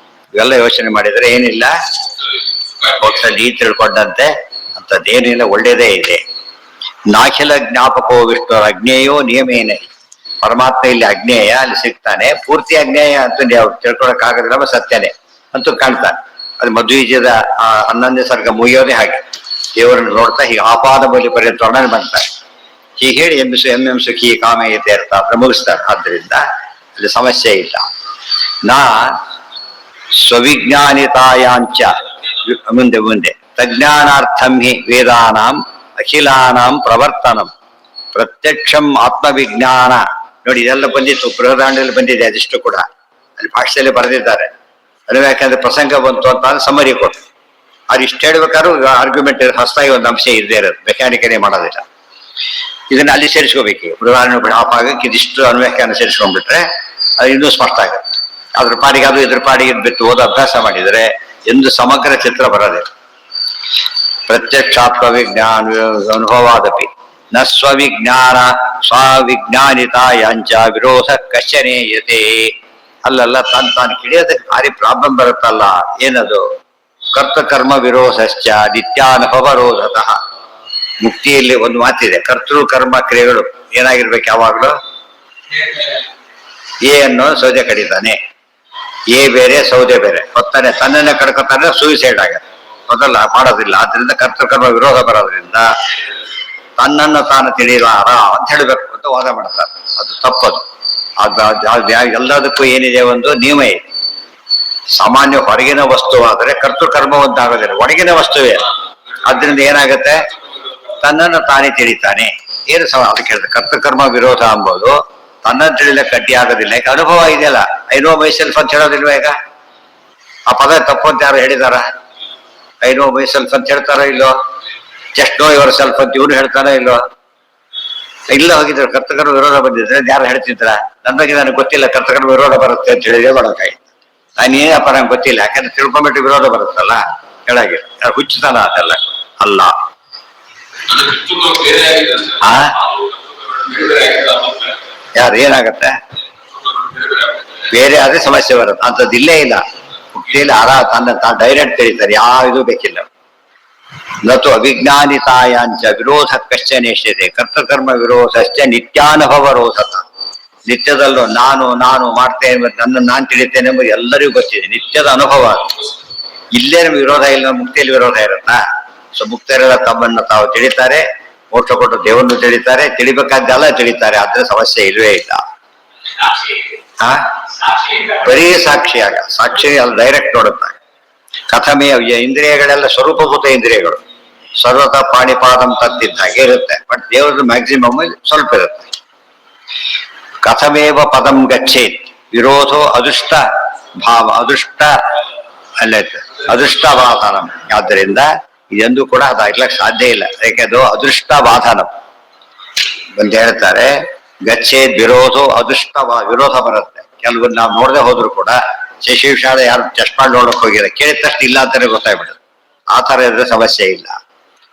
[SPEAKER 1] ಇವೆಲ್ಲ ಯೋಚನೆ ಮಾಡಿದ್ರೆ ಏನಿಲ್ಲ, ಈ ತಿಳ್ಕೊಂಡಂತೆ ಅಂತದ್ದೇನಿಲ್ಲ, ಒಳ್ಳೇದೇ ಇದೆ. ನಾಖಿಲ ಜ್ಞಾಪಕೋ ವಿಷ್ಣು ಅಜ್ಞೇಯೋ ನಿಯಮೇನ. ಪರಮಾತ್ಮ ಇಲ್ಲಿ ಅಜ್ಞೇಯ, ಅಲ್ಲಿ ಸಿಗ್ತಾನೆ. ಪೂರ್ತಿ ಅಜ್ಞೇಯ ಅಂತ ತಿಳ್ಕೊಳಕ್ ಆಗೋದಿಲ್ಲ, ಸತ್ಯನೇ ಅಂತೂ ಕಾಣ್ತಾನೆ. ಅದು ಮಧ್ವೀಜದ 11ನೇ ಸರ್ಗ ಮುಗಿಯೋದೇ ಹಾಗೆ. ದೇವರನ್ನು ನೋಡ್ತಾ ಹೀಗೆ ಆಪಾದ ಬಲಿ ಪರ್ಯಂತ ವರ್ಣನೆ ಮಾಡ್ತಾರೆ. ಹೀಗೆ ಹೇಳಿ ಎಂ ಸುಖಿ ಕಾಮಯತೆ ಅರ್ಥ ಅಂತ ಮುಗಿಸ್ತಾರೆ. ಆದ್ರಿಂದ ಅಲ್ಲಿ ಸಮಸ್ಯೆ ಇಲ್ಲ. ನಾ ಸ್ವವಿಜ್ಞಾನಿತಾಯಾಂಚ ಮುಂದೆ ತಜ್ಞಾನಾರ್ಥಂ ಹಿ ವೇದಾನಾಂ ಅಖಿಲಾನಾಂ ಪ್ರವರ್ತನಂ ಪ್ರತ್ಯಕ್ಷಂ ಆತ್ಮವಿಜ್ಞಾನ. ನೋಡಿ, ಇದೆಲ್ಲ ಬಂದಿತ್ತು, ಬೃಹದಾಂಡಲ್ಲಿ ಬಂದಿದೆ. ಅದಿಷ್ಟು ಕೂಡ ಅಲ್ಲಿ ಭಾಷೆಯಲ್ಲಿ ಬರೆದಿದ್ದಾರೆ. ಅದು ಯಾಕಂದ್ರೆ ಪ್ರಸಂಗ ಬಂತು ಅಂತ ಸಮರಿ ಕೊಟ್ಟು ಅವ್ರು ಇಷ್ಟು ಹೇಳ್ಬೇಕಾದ್ರೂ ಆರ್ಗ್ಯುಮೆಂಟ್ ಹೊಸದಾಗಿ ಒಂದು ಅಂಶ ಇದ್ದೇ ಇರೋದು, ಮೆಕ್ಯಾನಿಕನೇ ಮಾಡೋದಿಲ್ಲ. ಇದನ್ನ ಅಲ್ಲಿ ಸೇರಿಸ್ಕೋಬೇಕು. ಬೃಹದಾರಣ್ಯ ಆ ಭಾಗಕ್ಕೆ ಇದಿಷ್ಟು ಅನ್ವ್ಯಾಖ್ಯಾನ ಸೇರಿಸ್ಕೊಂಡ್ಬಿಟ್ರೆ ಅದು ಇನ್ನೂ ಸ್ಪಷ್ಟ ಆಗುತ್ತೆ. ಅದ್ರ ಪಾಡಿಗೆ ಅದು ಇದ್ರ ಪಾಡಿಗೆ ಬಿಟ್ಟು ಓದೋ ಅಭ್ಯಾಸ ಮಾಡಿದರೆ ಎಂದು ಸಮಗ್ರ ಚಿತ್ರ ಬರೋದಿಲ್ಲ. ಪ್ರತ್ಯಕ್ಷಾತ್ಮ ವಿಜ್ಞಾನ ಅನುಭವಾದಪಿ ನ ಸ್ವವಿಜ್ಞಾನ ಸ್ವವಿಜ್ಞಾನಿತಾಯಾಂಚ ವಿರೋಧ ಕಶ್ಚನೇಯತೆ. ಅಲ್ಲಲ್ಲ, ತಾನು ಕಿಡಿಯೋದಕ್ಕೆ ಭಾರಿ ಪ್ರಾಬ್ಲಮ್ ಬರುತ್ತಲ್ಲ. ಏನದು? ಕರ್ತಕರ್ಮ ವಿರೋಧಶ್ಚ ನಿತ್ಯಾನುಭವರೋಧತಃ. ಮುಕ್ತಿಯಲ್ಲಿ ಒಂದು ಮಾತಿದೆ, ಕರ್ತೃ ಕರ್ಮ ಕ್ರಿಯೆಗಳು ಏನಾಗಿರ್ಬೇಕು ಯಾವಾಗ್ಲೂ? ಎ ಅನ್ನೋ ಸೌದೆ ಕಡಿತಾನೆ, ಎ ಬೇರೆ ಸೌದೆ ಬೇರೆ, ಹೊತ್ತಾನೆ ತನ್ನನ್ನೇ ಕಡ್ಕೊತಾನೆ, ಸೂಯಿಸೈಡ್ ಆಗತ್ತೆ. ಮೊದಲ ಮಾಡೋದಿಲ್ಲ. ಆದ್ರಿಂದ ಕರ್ತೃಕರ್ಮ ವಿರೋಧ ಬರೋದ್ರಿಂದ ತನ್ನನ್ನು ತಾನು ತಿಳಿಲಾರ ಅಂತ ಹೇಳ್ಬೇಕು ಅಂತ ವಾದ ಮಾಡ್ತಾರೆ. ಅದು ತಪ್ಪದು. ಎಲ್ಲದಕ್ಕೂ ಏನಿದೆ, ಒಂದು ನಿಯಮ ಇದೆ. ಸಾಮಾನ್ಯ ಹೊರಗಿನ ವಸ್ತು ಆದರೆ ಕರ್ತೃಕರ್ಮ ಒಂದಾಗೋದಿಲ್ಲ, ಒಳಗಿನ ವಸ್ತುವೇ. ಆದ್ರಿಂದ ಏನಾಗತ್ತೆ? ತನ್ನನ್ನು ತಾನೇ ತಿಳಿತಾನೆ. ಏನು ಅದಕ್ಕೆ ಹೇಳಿದ್ರೆ ಕರ್ತೃಕರ್ಮ ವಿರೋಧ ಅಂಬೋದು ತನ್ನನ್ನು ತಿಳಿಲಕ್ಕೆ ಅಡ್ಡಿ ಆಗೋದಿಲ್ಲ. ಈಗ ಅನುಭವ ಇದೆಯಲ್ಲ, ಐ ನೋ ಮೈ ಸೆಲ್ಫ್ ಅಂತ ಹೇಳೋದಿಲ್ವ? ಈಗ ಆ ಪದ ತಪ್ಪು ಅಂತ ಯಾರು ಹೇಳಿದಾರ? ಐ ನೋ ಮೈ ಸೆಲ್ಫ್ ಅಂತ ಹೇಳ್ತಾರೋ ಇಲ್ಲೋ? ಜಸ್ಟ್ ನೋ ಯುವರ್ ಸೆಲ್ಫ್ ಅಂತ ಇವನು ಹೇಳ್ತಾರೋ ಇಲ್ಲೋ? ಇಲ್ಲ, ಹೋಗಿದ್ರು ಕರ್ತಕರ್ಮ ವಿರೋಧ ಬಂದಿದ್ರೆ ಯಾರು ಹೇಳ್ತಿದ್ರ? ನನ್ನ ಬಗ್ಗೆ ನನಗೆ ಗೊತ್ತಿಲ್ಲ, ಕರ್ತಕರ್ಮ ವಿರೋಧ ಬರುತ್ತೆ ಅಂತ ಹೇಳಿದ್ರೆ ಮಾಡೋಕಾಯ್ತು. ನಾನೇನಪ್ಪ ನಂಗೆ ಗೊತ್ತಿಲ್ಲ, ಯಾಕಂದ್ರೆ ತಿಳ್ಕೊಂಬಿಟ್ಟು ವಿರೋಧ ಬರುತ್ತಲ್ಲ, ಹೇಳಾಗಿ ಹುಚ್ಚುತ್ತಾನ ಅದೆಲ್ಲ ಅಲ್ಲ. ಯಾರು ಏನಾಗತ್ತೆ? ಬೇರೆ ಆದ್ರೆ ಸಮಸ್ಯೆ ಬರುತ್ತೆ. ಅಂಥದ್ದು ಇಲ್ಲೇ ಇಲ್ಲ. ಮುಕ್ತಿಯಲ್ಲಿ ತಾನು ಡೈರೆಕ್ಟ್ ತಿಳಿತಾರೆ, ಯಾವ ಇದು ಬೇಕಿಲ್ಲ. ನತು ಅವಿಜ್ಞಾನಿತಾಯಾಂಚ ವಿರೋಧ ಕಶ್ಚನೇಷ್ಯತೆ ಕರ್ತಕರ್ಮ ವಿರೋಧಶ್ಚ ನಿತ್ಯಾನುಭವ ರೋಧತ. ನಿತ್ಯದಲ್ಲೂ ನಾನು ಮಾಡ್ತೇನೆ, ನನ್ನ ನಾನು ತಿಳಿತೇನೆ ಎಂಬುದು ಎಲ್ಲರಿಗೂ ಗೊತ್ತಿದೆ, ನಿತ್ಯದ ಅನುಭವ. ಇಲ್ಲೇ ನಮ್ಗೆ ವಿರೋಧ ಇಲ್ಲ, ಮುಕ್ತಿಯಲ್ಲಿ ವಿರೋಧ ಇರುತ್ತಾ? ಸೊ ಮುಕ್ತರೆಲ್ಲ ತಮ್ಮನ್ನು ತಾವು ತಿಳಿತಾರೆ, ಮೋಕ್ಷ ಕೊಟ್ಟು ದೇವರನ್ನು ತಿಳಿತಾರೆ, ತಿಳಿಬೇಕಾದ್ದೆಲ್ಲ ತಿಳಿತಾರೆ. ಆದ್ರೆ ಸಮಸ್ಯೆ ಇಲ್ವೇ ಇಲ್ಲ. ಬರೀ ಸಾಕ್ಷಿ ಅಲ್ಲಿ ಡೈರೆಕ್ಟ್ ನೋಡುತ್ತಾರೆ. ಕಥಮೇ ಇಂದ್ರಿಯಗಳೆಲ್ಲ ಸ್ವರೂಪಭೂತ ಇಂದ್ರಿಯಗಳು, ಸರ್ವತ ಪಾಣಿಪಾದಂ ತತ್ತಿದ್ದ ಹಾಗೆ ಇರುತ್ತೆ. ಬಟ್ ದೇವರದ್ದು ಮ್ಯಾಕ್ಸಿಮಮ್ ಸ್ವಲ್ಪ ಇರುತ್ತೆ. ಕಥಮೇವ ಪದಂ ಗಚ್ಚೇತ್ ವಿರೋಧೋ ಅದೃಷ್ಟ ಭಾವ ಅದೃಷ್ಟ ಅಲ್ಲ ಅದೃಷ್ಟ ಬಾಧನಂ. ಆದ್ದರಿಂದ ಇದೆಂದೂ ಕೂಡ ಅದಾಗ್ಲಕ್ಕೆ ಸಾಧ್ಯ ಇಲ್ಲ. ಯಾಕೆ ಅದು ಅದೃಷ್ಟ ಬಾಧನಂ ಅಂತ ಹೇಳ್ತಾರೆ. ಗಚ್ಚೇದ್ ವಿರೋಧ ಅದೃಷ್ಟ ವಿರೋಧ ಬರುತ್ತೆ. ಕೆಲವರು ನಾವು ನೋಡದೆ ಹೋದ್ರು ಕೂಡ ಶಶಿ ವಿಷಾದ ಯಾರು ಟೆಸ್ಟ್ ಮಾಡಿ ನೋಡಕ್ ಹೋಗಿಲ್ಲ, ಕೇಳಿದ ತಕ್ಷಣ ಇಲ್ಲ ಅಂತಾನೆ ಗೊತ್ತಾಗ್ಬಿಡುತ್ತೆ. ಆ ತರ ಇದ್ರೆ ಸಮಸ್ಯೆ ಇಲ್ಲ.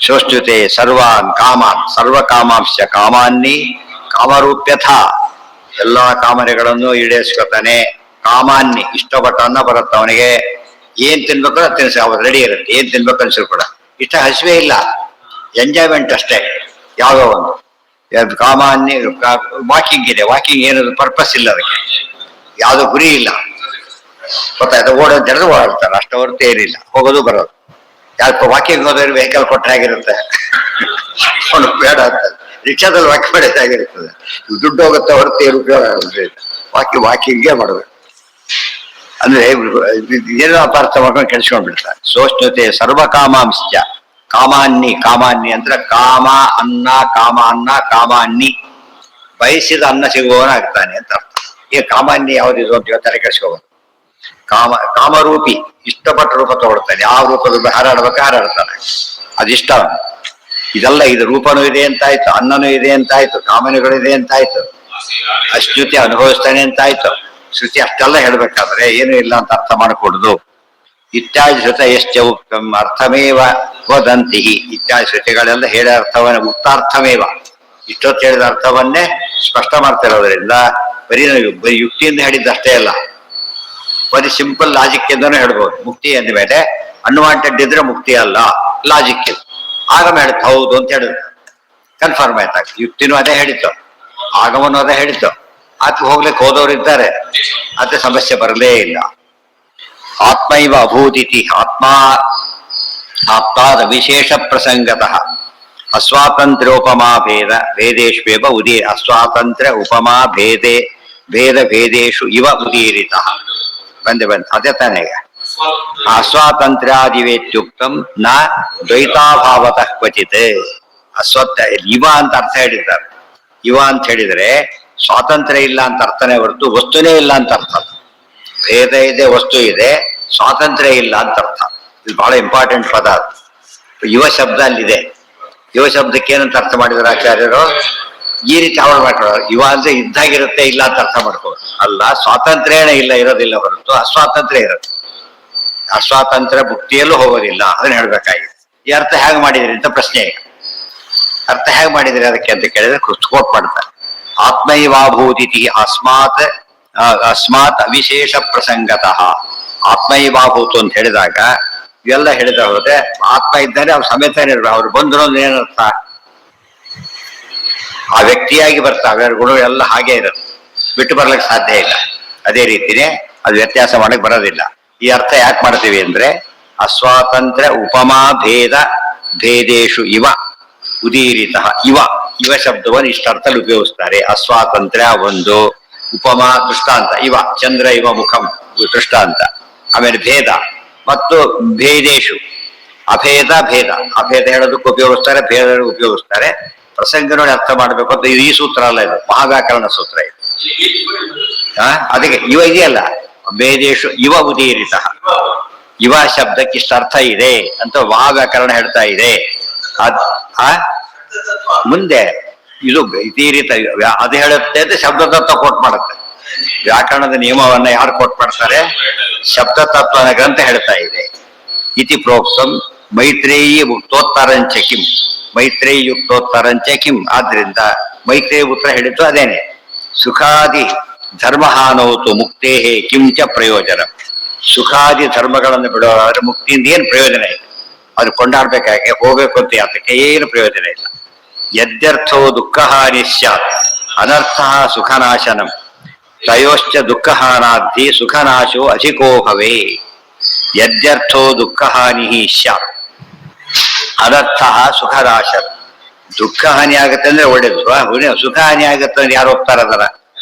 [SPEAKER 1] ಶೋಷ್ಟ್ಯುತೆ ಸರ್ವಾನ್ ಕಾಮಾನ್ ಸರ್ವ ಕಾಮಾಂಶ ಕಾಮಾನ್ನಿ ಕಾಮರೂಪ್ಯಥ, ಎಲ್ಲಾ ಕಾಮನೆಗಳನ್ನು ಈಡೇರಿಸ್ಕೊತಾನೆ. ಕಾಮಾನ್ನಿ ಇಷ್ಟಪಟ್ಟ ಅನ್ನ ಬರುತ್ತೆ ಅವನಿಗೆ. ಏನ್ ತಿನ್ಬೇಕು ಅದು ತಿನ್ಸಿ ಅವ್ರು ರೆಡಿ ಇರುತ್ತೆ. ಏನ್ ತಿನ್ಬೇಕು ಅನ್ಸಿರು ಕೂಡ ಇಷ್ಟ ಹಸಿವೆ ಇಲ್ಲ, ಎಂಜಾಯ್ಮೆಂಟ್ ಅಷ್ಟೇ. ಯಾವುದೋ ಒಂದು ಕಾಮಾನ್ಯ ವಾಕಿಂಗ್ ಇದೆ, ವಾಕಿಂಗ್ ಏನದು ಪರ್ಪಸ್ ಇಲ್ಲ, ಅದಕ್ಕೆ ಯಾವ್ದು ಗುರಿ ಇಲ್ಲ, ಗೊತ್ತಾಯ್ತು. ಓಡೋದು ಜನರು ಓಡಾಡ್ತಾರೆ ಅಷ್ಟ ಹೊರತು ಏನಿಲ್ಲ. ಹೋಗೋದು ಬರೋದು. ಯಾಕೆ ವಾಕಿಂಗ್ ಹೋದ್ರೆ ವೆಹಿಕಲ್ ಕೊಟ್ಟರೆ ಆಗಿರುತ್ತೆ ಬೇಡ ಅಂತ ರಿಕ್ಷಾದಲ್ಲಿ ವಾಕ್ ಮಾಡಿದ್ದಾಗಿರ್ತದೆ. ದುಡ್ಡು ಹೋಗುತ್ತೆ ಹೊರತು ಏನು ಉಪಯೋಗ ಆಗುತ್ತೆ. ವಾಕಿಂಗೇ ಮಾಡಬೇಕು ಅಂದ್ರೆ ಏನೋ ಅಪಾರ್ಥ ಮಾಡ್ಕೊಂಡು ಕೆಡಿಸ್ಕೊಂಡ್ಬಿಡ್ತಾರೆ. ಸೋಷ್ಣತೆ ಸರ್ವ ಕಾಮಾಂಶ ಕಾಮಾನ್ನಿ. ಕಾಮಾನ್ನಿ ಅಂದ್ರೆ ಕಾಮ ಅನ್ನ, ಕಾಮ ಅನ್ನ, ಕಾಮಾನ್ನಿ ಬಯಸಿದ ಅನ್ನ ಸಿಗುವವನಾಗ್ತಾನೆ ಅಂತ ಅರ್ಥ. ಈ ಕಾಮಾನ್ಯ ಯಾವ್ದಿದು ಅಂತ ತಲೆ ಕೆಡಿಸ್ಕೋಬಹುದು. ಕಾಮರೂಪಿ ಇಷ್ಟಪಟ್ಟ ರೂಪ ತಗೊಳ್ತಾನೆ. ಯಾವ ರೂಪದ ಹಾರಾಡ್ಬೇಕು ಹಾರಾಡ್ತಾನೆ, ಅದಿಷ್ಟ. ಇದೆಲ್ಲ ಇದು ರೂಪನೂ ಇದೆ ಅಂತಾಯ್ತು, ಅನ್ನನೂ ಇದೆ ಅಂತಾಯ್ತು, ಕಾಮನೆಗಳಿದೆ ಅಂತಾಯ್ತು, ಅಶ್ರುತಿ ಅನುಭವಿಸ್ತಾನೆ ಅಂತಾಯ್ತು. ಶ್ರುತಿ ಅಷ್ಟೆಲ್ಲ ಹೇಳ್ಬೇಕಾದ್ರೆ ಏನು ಇಲ್ಲ ಅಂತ ಅರ್ಥ ಮಾಡಿಕೊಡುದು. ಇತ್ಯಾದಿ ಶ್ರುತ ಎಷ್ಟ ಉಕ್ತಂ ಅರ್ಥಮೇವ ವದಂತಿ. ಇತ್ಯಾದಿ ಶ್ರುತಿಗಳೆಲ್ಲ ಹೇಳ ಅರ್ಥವನ್ನ ಉಕ್ತಾರ್ಥಮೇವ ಇಷ್ಟೊತ್ತು ಹೇಳಿದ ಅರ್ಥವನ್ನೇ ಸ್ಪಷ್ಟ ಮಾಡ್ತಿರೋದ್ರಿಂದ ಬರೀ ಯುಕ್ತಿಯಿಂದ ಹೇಳಿದ್ದಷ್ಟೇ ಅಲ್ಲ, ಬರೀ ಸಿಂಪಲ್ ಲಾಜಿಕ್ ಇಂದನೂ ಹೇಳ್ಬೋದು. ಮುಕ್ತಿ ಅಂದ ಮೇಲೆ ಅನ್ವಾಂಟೆಡ್ ಇದ್ರೆ ಮುಕ್ತಿ ಅಲ್ಲ, ಲಾಜಿಕ್ ಇದು. ಆಗಮ ಹೇಳುತ್ತೆ ಹೌದು ಅಂತ ಹೇಳಿದ್ರು, ಕನ್ಫರ್ಮ್ ಆಯ್ತಾಗ. ಯುಕ್ತಿನೂ ಅದೇ ಹೇಳಿತ್ತು, ಆಗಮನೂ ಅದೇ ಹೇಳಿತ್ತು. ಆತ ಹೋಗ್ಲಿಕ್ಕೆ ಹೋದವ್ರು ಇದ್ದಾರೆ, ಅದೇ ಸಮಸ್ಯೆ ಬರಲೇ ಇಲ್ಲ. ಆತ್ಮೈವ ಅಭೂತಿಥಿ ಆಪ್ತಾದ ವಿಶೇಷ ಪ್ರಸಂಗತಃ ಅಸ್ವಾತಂತ್ರ್ಯೋಪಮಾ ಭೇದ ಭೇದೇಶ್ವೇವ ಅಸ್ವಾತಂತ್ರ್ಯ ಉಪಮಾ ಭೇದೇಶು ಇವ ಉದೀರಿತಃ. ಬಂದೆ ಅದೇ ತಾನೇ. ಅಸ್ವಾತಂತ್ರ್ಯಾದಿವೇತ್ಯುಕ್ತಂ ನ ದ್ವೈತಾಭಾವತಃ ಕ್ವಚಿತ್. ಇವ ಅಂತ ಅರ್ಥ ಹೇಳಿದ್ದಾರೆ. ಇವ ಅಂತ ಹೇಳಿದ್ರೆ ಸ್ವಾತಂತ್ರ್ಯ ಇಲ್ಲ ಅಂತ ಅರ್ಥನೇ ಹೊರತು ವಸ್ತುನೇ ಇಲ್ಲ ಅಂತ ಅರ್ಥ. ಭೇದ ಇದೆ, ವಸ್ತು ಇದೆ, ಸ್ವಾತಂತ್ರ್ಯ ಇಲ್ಲ ಅಂತ ಅರ್ಥ. ಇದು ಬಹಳ ಇಂಪಾರ್ಟೆಂಟ್ ಪದ. ಯುವ ಶಬ್ದ ಅಲ್ಲಿದೆ. ಯುವ ಶಬ್ದಕ್ಕೆ ಏನಂತ ಅರ್ಥ ಮಾಡಿದ್ರು ಆಚಾರ್ಯರು? ಈ ರೀತಿ ಅವಳು ಮಾಡ್ಕೊಳ್ಳೋರು. ಯುವ ಅಂದ್ರೆ ಇದ್ದಾಗಿರುತ್ತೆ, ಇಲ್ಲ ಅಂತ ಅರ್ಥ ಮಾಡ್ಕೋರು ಅಲ್ಲ. ಸ್ವಾತಂತ್ರ್ಯನೇ ಇಲ್ಲ, ಇರೋದಿಲ್ಲ ಹೊರತು ಅಸ್ವಾತಂತ್ರ್ಯ ಇರುತ್ತೆ. ಅಸ್ವಾತಂತ್ರ್ಯ ಮುಕ್ತಿಯಲ್ಲೂ ಹೋಗೋದಿಲ್ಲ, ಅದನ್ನ ಹೇಳ್ಬೇಕಾಗಿದೆ. ಈ ಅರ್ಥ ಹೇಗೆ ಮಾಡಿದ್ರಿ ಅಂತ ಪ್ರಶ್ನೆ. ಅರ್ಥ ಹೇಗೆ ಮಾಡಿದ್ರಿ ಅದಕ್ಕೆ ಅಂತ ಕೇಳಿದ್ರೆ ಕೋಟ್ ಮಾಡ್ತಾರೆ. ಆತ್ಮೈವಾಭೂತಿ ಅಸ್ಮಾತ್ ಅವಿಶೇಷ ಪ್ರಸಂಗತಃ. ಆತ್ಮೈವಾಭೂತು ಅಂತ ಹೇಳಿದಾಗ ಇವೆಲ್ಲ ಹೇಳಿದ ಹೋದ್ರೆ ಆತ್ಮ ಇದ್ದಾರೆ, ಅವ್ರು ಸಮೇತನೇ ಇರ್ಬೇಕು. ಅವ್ರು ಬಂದ್ರು ಅಂದ್ರೆ ಏನರ್ಥ? ಆ ವ್ಯಕ್ತಿಯಾಗಿ ಬರ್ತಾವೆ, ಅವ್ರ ಗುಣ ಎಲ್ಲ ಹಾಗೆ ಇರುತ್ತೆ, ಬಿಟ್ಟು ಬರ್ಲಿಕ್ಕೆ ಸಾಧ್ಯ ಇಲ್ಲ. ಅದೇ ರೀತಿನೇ ಅದು ವ್ಯತ್ಯಾಸ ಮಾಡಕ್ ಬರೋದಿಲ್ಲ. ಈ ಅರ್ಥ ಯಾಕೆ ಮಾಡ್ತೀವಿ ಅಂದ್ರೆ ಅಸ್ವಾತಂತ್ರ್ಯ ಉಪಮಾ ಭೇದೇಶು ಇವ ಉದೀರಿತ. ಇವ ಶಬ್ದವನ್ನು ಇಷ್ಟರ್ಥದಲ್ಲಿ ಉಪಯೋಗಿಸ್ತಾರೆ. ಅಸ್ವಾತಂತ್ರ್ಯ ಒಂದು, ಉಪಮಾ ದೃಷ್ಟಾಂತ, ಇವ ಚಂದ್ರ ಇವ ಮುಖಂ ದೃಷ್ಟಾಂತ. ಆಮೇಲೆ ಭೇದ ಮತ್ತು ಭೇದೇಶು ಅಭೇದ ಅಭೇದ ಹೇಳೋದಕ್ಕೆ ಉಪಯೋಗಿಸ್ತಾರೆ, ಭೇದ ಉಪಯೋಗಿಸ್ತಾರೆ. ಪ್ರಸಂಗ ನೋಡಿ ಅರ್ಥ ಮಾಡ್ಬೇಕು ಅಂತ ಈ ಸೂತ್ರ ಅಲ್ಲ, ಇದು ಮಹಾವ್ಯಾಕರಣ ಸೂತ್ರ ಇದು. ಅದಕ್ಕೆ ಇವ ಇದೆಯಲ್ಲ, ಭೇದೇಶು ಇವ ಉದೀರಿತ. ಇವ ಶಬ್ದಕ್ಕೆ ಇಷ್ಟ ಅರ್ಥ ಇದೆ ಅಂತ ಮಹಾವ್ಯಾಕರಣ ಹೇಳ್ತಾ ಇದೆ. ಮುಂದೆ ಇದು ಇದೀರಿತ ಅದು ಹೇಳುತ್ತೆ ಅಂತ ಶಬ್ದ ತತ್ವ ಕೋಟ್ ಮಾಡುತ್ತೆ. ವ್ಯಾಕರಣದ ನಿಯಮವನ್ನ ಯಾರು ಕೋಟ್ ಮಾಡ್ತಾರೆ? ಶಬ್ದ ತತ್ವನ ಗ್ರಂಥ ಹೇಳ್ತಾ ಇದೆ. ಇತಿ ಪ್ರೋಕ್ತಂ ಮೈತ್ರೇಯಿ ಉಕ್ತೋತ್ತರಂಚ ಕಿಂ, ಮೈತ್ರೇಯಿ ಯುಕ್ತೋತ್ತರಂಚ ಕಿಂ. ಆದ್ರಿಂದ ಮೈತ್ರೇಯಿ ಉತ್ತರ ಹೇಳಿದ್ದು ಅದೇನೆ. ಸುಖಾದಿ ಧರ್ಮಹಾನೌತು ಮುಕ್ತೇ ಕಿಂಚ ಪ್ರಯೋಜನ. ಸುಖಾದಿ ಧರ್ಮಗಳನ್ನು ಬಿಡೋದಾದ್ರೆ ಮುಕ್ತಿಯಿಂದ ಏನು ಪ್ರಯೋಜನ ಇದೆ? ಅದು ಕೊಂಡಾಡ್ಬೇಕಾಗೆ ಹೋಗ್ಬೇಕು ಅಂತ ಯಾತಕ್ಕೆ? ಏನು ಪ್ರಯೋಜನ ಇಲ್ಲ. ಯದ್ಯರ್ಥೋ ದುಃಖಹಾನಿ ಸ್ಯಾತ್ ಅನರ್ಥ ಸುಖನಾಶನಂ ತಯೋಶ್ಚ ದುಃಖಹಾನಾದ್ದಿ ಸುಖನಾಶೋ ಅಧಿಕೋ ಭವೇ. ಯದ್ಯರ್ಥೋ ದುಃಖಹಾನಿ ಸ್ಯಾತ್ ಅನರ್ಥ ಸುಖನಾಶನ. ದುಃಖ ಹಾನಿ ಆಗುತ್ತೆ ಅಂದ್ರೆ ಒಳ್ಳೇದು, ಸುಖ ಹಾನಿ ಆಗುತ್ತೆ ಅಂದ್ರೆ ಯಾರು ಹೋಗ್ತಾರೆ ಅದರ?